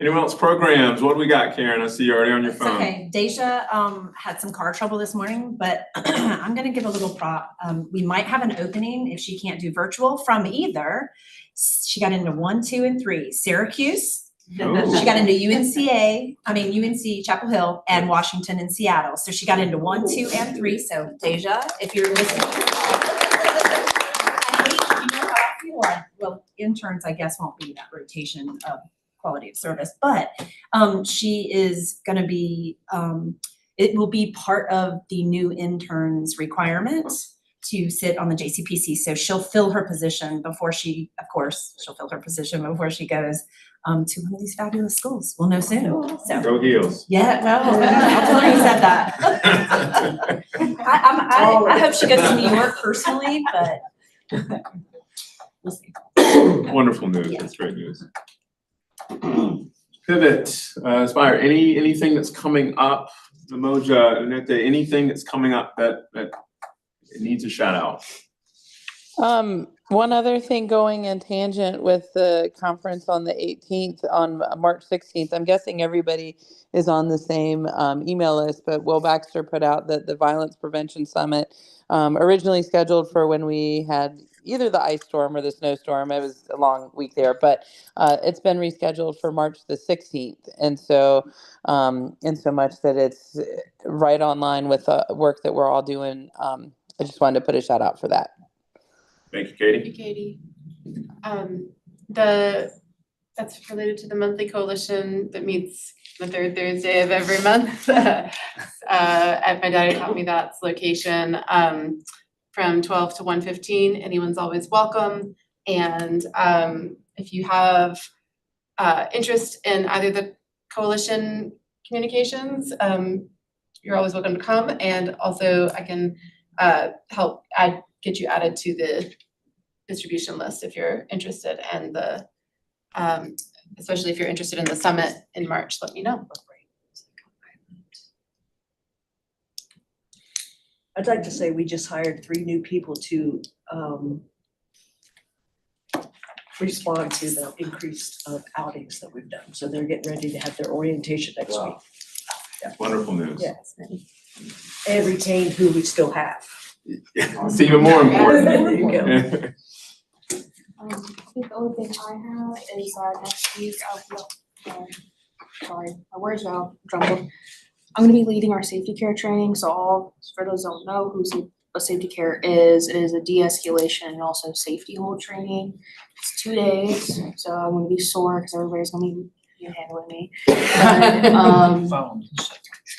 Anyone else programs? What do we got, Karen? I see you already on your It's phone. okay. Deja had some car trouble this morning, but I'm gonna give a little prop. We might have an opening if she can't do virtual from either. She got into 1, 2, and 3. Syracuse. Oh. She got into UNC Chapel Hill, and Washington and Seattle. So she got into 1, 2, and 3. So Deja, if you're listening. Well, interns, I guess, won't be that rotation of quality of service, but she is gonna be, it will be part of the new interns requirement to sit on the JCPC. So she'll fill her position before she, of course, she'll fill her position before she goes to one of these fabulous schools. We'll know soon. So Go Heels. yeah, well, I'll tell her you said that. I hope she goes to New York personally, but we'll see. Wonderful news. Yeah. That's great news. Pivot, Aspire, anything that's coming up, Umoja, Annette, anything that's coming up that needs a shout out? One other thing going in tangent with the conference on the 18th, on March 16th, I'm guessing everybody is on the same email list, but Will Baxter put out that the Violence Prevention Summit, originally scheduled for when we had either the ice storm or the snowstorm. It was a long week there, but it's been rescheduled for March the 16th. And so, in so much that it's right online with work that we're all doing, I just wanted to put a shout out for that. Thank you, Katie. Thank you, Katie. That's related to the monthly coalition that meets the third Thursday of every month. At my daddy taught me that's location from 12 to 1:15. Anyone's always welcome. And if you have interest in either the coalition communications, you're always welcome to come. And also I can help get you added to the distribution list if you're interested, and the especially if you're interested in the summit in March, let me know. I'd like to say we just hired 3 new people to respond to the increase of outings that we've done. So they're getting ready to have their orientation next week. That's wonderful news. Yes. And retain who we still have. It's even more important. There you go. I think the only thing I have is next week sorry, my words are all jumbled. I'm gonna be leading our safety care training, so for those who don't know what safety care is, it is a de-escalation and also safety hold training. It's 2 days, so I'm gonna be sore because everybody's gonna be handling me. But,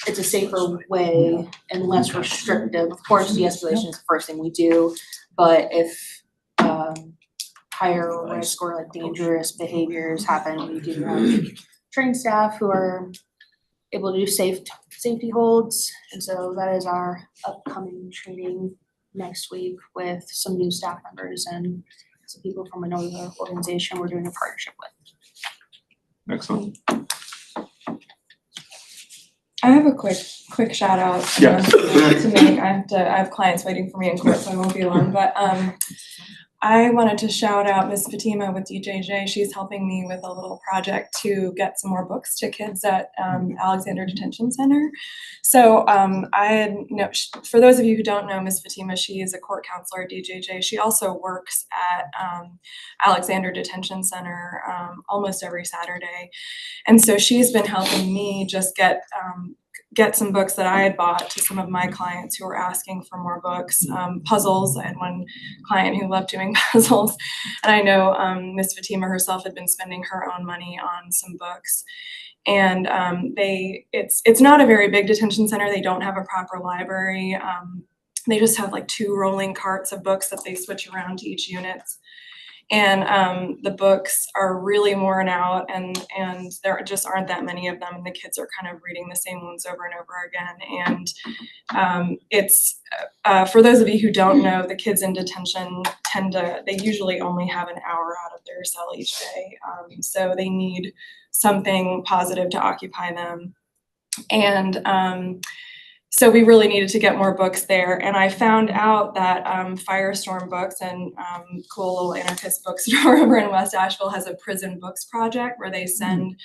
it's a safer way and less restrictive. Of course, de-escalation is the first thing we do, but if higher risk or like dangerous behaviors happen, we do have trained staff who are able to do safety holds. And so that is our upcoming training next week with some new staff members and some people from another organization we're doing a partnership with. Excellent. I have a quick shout out to make. I have clients waiting for me in court, so I won't be long. But I wanted to shout out Miss Fatima with DJJ. She's helping me with a little project to get some more books to kids at Alexander Detention Center. So for those of you who don't know Miss Fatima, she is a court counselor at DJJ. She also works at Alexander Detention Center almost every Saturday. And so she's been helping me just get some books that I had bought to some of my clients who were asking for more books, puzzles. I had one client who loved doing puzzles. And I know Miss Fatima herself had been spending her own money on some books. And it's not a very big detention center. They don't have a proper library. They just have like 2 rolling carts of books that they switch around to each unit. And the books are really worn out, and there just aren't that many of them, and the kids are kind of reading the same ones over and over again. And it's for those of you who don't know, the kids in detention they usually only have an hour out of their cell each day, so they need something positive to occupy them. And so we really needed to get more books there. And I found out that Firestorm Books and cool little anarchist bookstore over in West Asheville has a prison books project where they send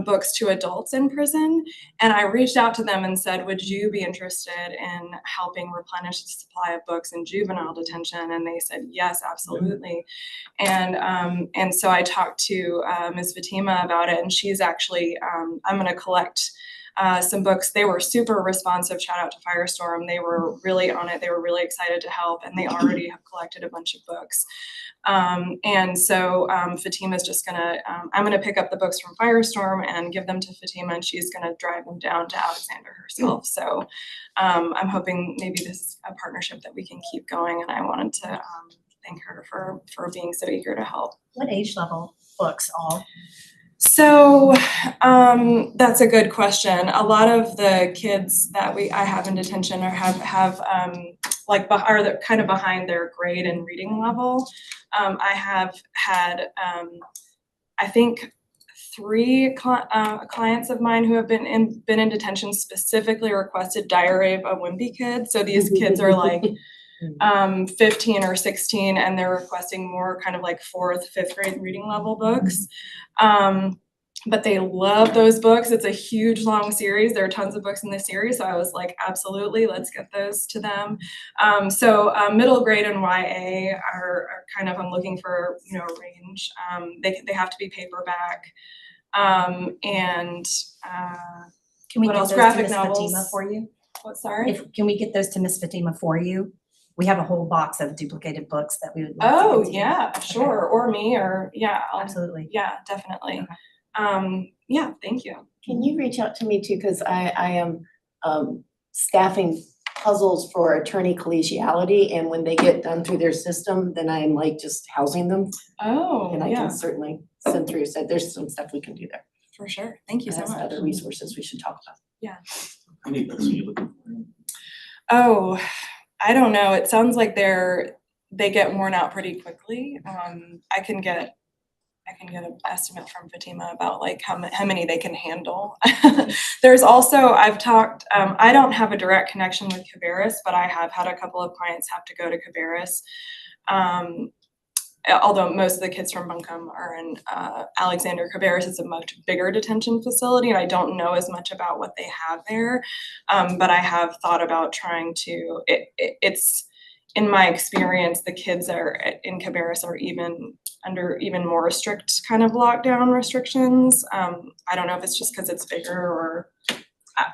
books to adults in prison. And I reached out to them and said, would you be interested in helping replenish the supply of books in juvenile detention? And they said, yes, absolutely. And so I talked to Ms. Fatima about it, and she's actually, I'm gonna collect some books. They were super responsive. Shout out to Firestorm. They were really on it. They were really excited to help, and they already have collected a bunch of books. And so Fatima's just gonna, I'm gonna pick up the books from Firestorm and give them to Fatima, and she's gonna drive them down to Alexander herself. So I'm hoping maybe this is a partnership that we can keep going, and I wanted to thank her for being so eager to help. What age level books all? So that's a good question. A lot of the kids that I have in detention have are kind of behind their grade and reading level. I have had I think three clients of mine who have been in detention specifically requested Diary of a Wimpy Kid. So these kids are like 15 or 16, and they're requesting more kind of like 4th, 5th grade reading level books. But they love those books. It's a huge long series. There are tons of books in this series. So I was like, absolutely, let's get those to them. So middle grade and YA are kind of, I'm looking for, you know, a range. They have to be paperback. And Can we what get else? those Graphic to Miss novels. Fatima for you? What, sorry? Can we get those to Miss Fatima for you? We have a whole box of duplicated books that we would love to Oh, get to you. yeah, sure. Or me, or yeah. Absolutely. Yeah, definitely. Yeah, thank you. Can you reach out to me too, because I am staffing puzzles for attorney collegiality, and when they get done through their system, then I'm like just housing them. Oh, And I yeah, can certainly send through, so there's some stuff we can do there. for sure. Thank you so That's much. other resources we should talk about. Yeah. How many books are you looking for? Oh, I don't know. It sounds like they get worn out pretty quickly. I can get an estimate from Fatima about like how many they can handle. There's also, I've talked, I don't have a direct connection with Cabarrus, but I have had a couple of clients have to go to Cabarrus. Although most of the kids from Buncombe are in Alexander. Cabarrus is a much bigger detention facility, and I don't know as much about what they have there. But I have thought about trying to, it's, in my experience, the kids are in Cabarrus are under even more strict kind of lockdown restrictions. I don't know if it's just because it's bigger, or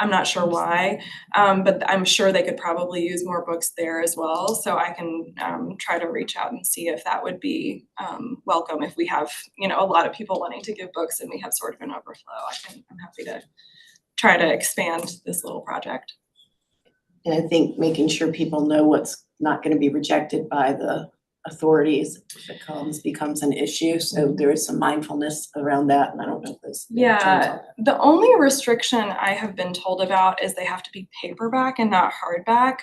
I'm not sure why, but I'm sure they could probably use more books there as well. So I can try to reach out and see if that would be welcome. If we have, you know, a lot of people wanting to give books and we have sort of an overflow, I'm happy to try to expand this little project. And I think making sure people know what's not gonna be rejected by the authorities if it becomes an issue. So there is some mindfulness around that, and I don't know if this. Yeah, the only restriction I have been told about is they have to be paperback and not hardback.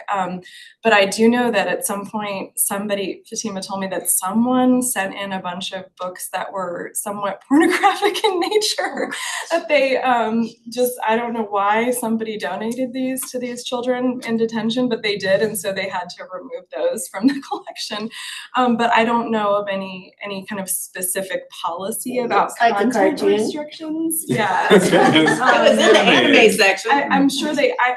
But I do know that at some point, Fatima told me that someone sent in a bunch of books that were somewhat pornographic in nature. That they I don't know why somebody donated these to these children in detention, but they did, and so they had to remove those from the collection. But I don't know of any kind of specific policy about like a content cartoon. restrictions. Yeah. It was in the anime section. I'm sure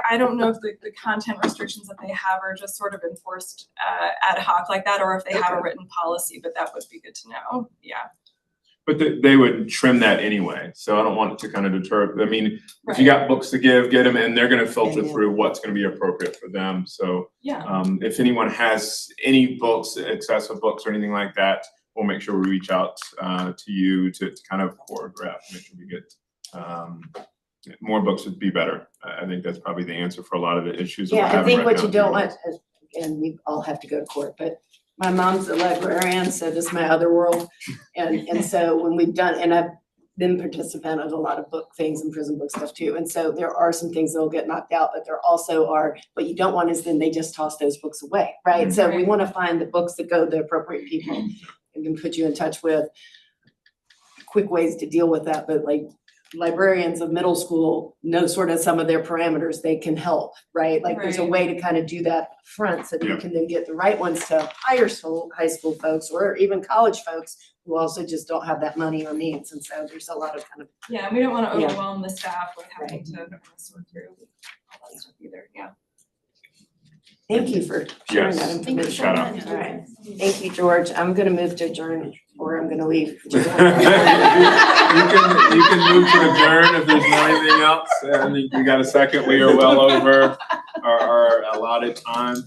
I don't know if the content restrictions that they have are just sort of enforced ad hoc like that, or if they have a written policy, but that would be good to know. Yeah. But they would trim that anyway, so I don't want it to kind of deter, I mean, if you got books to give, get them, and they're gonna filter through what's gonna be appropriate for them, so. Yeah. If anyone has any books, excessive books or anything like that, we'll make sure we reach out to you to kind of choreograph, make sure we get more books would be better. I think that's probably the answer for a lot of the issues that we're Yeah, I having think right what now. you don't want, and we all have to go to court, but my mom's a librarian, so this is my other world. And so when we've done, and I've been participant of a lot of book things and prison book stuff too. And so there are some things that will get knocked out, but there also are, what you don't want is then they just toss those books away, right? So we want to find the books that go to the appropriate people and can put you in touch with quick ways to deal with that. But like librarians of middle school know sort of some of their parameters, they can help, right? Like there's a way to kind of do that front so that you can then get the right ones to high school folks or even college folks who also just don't have that money or means. And so there's a lot of kind of. Yeah, and we don't want to overwhelm the staff with having to sort through all that stuff either. Yeah. Thank you for sharing that Yes. information. Shout out. All right. Thank you, George. I'm gonna move to adjourn, or I'm gonna leave. You can move to adjourn if there's not anything else, and you got a second, we are well over our allotted time.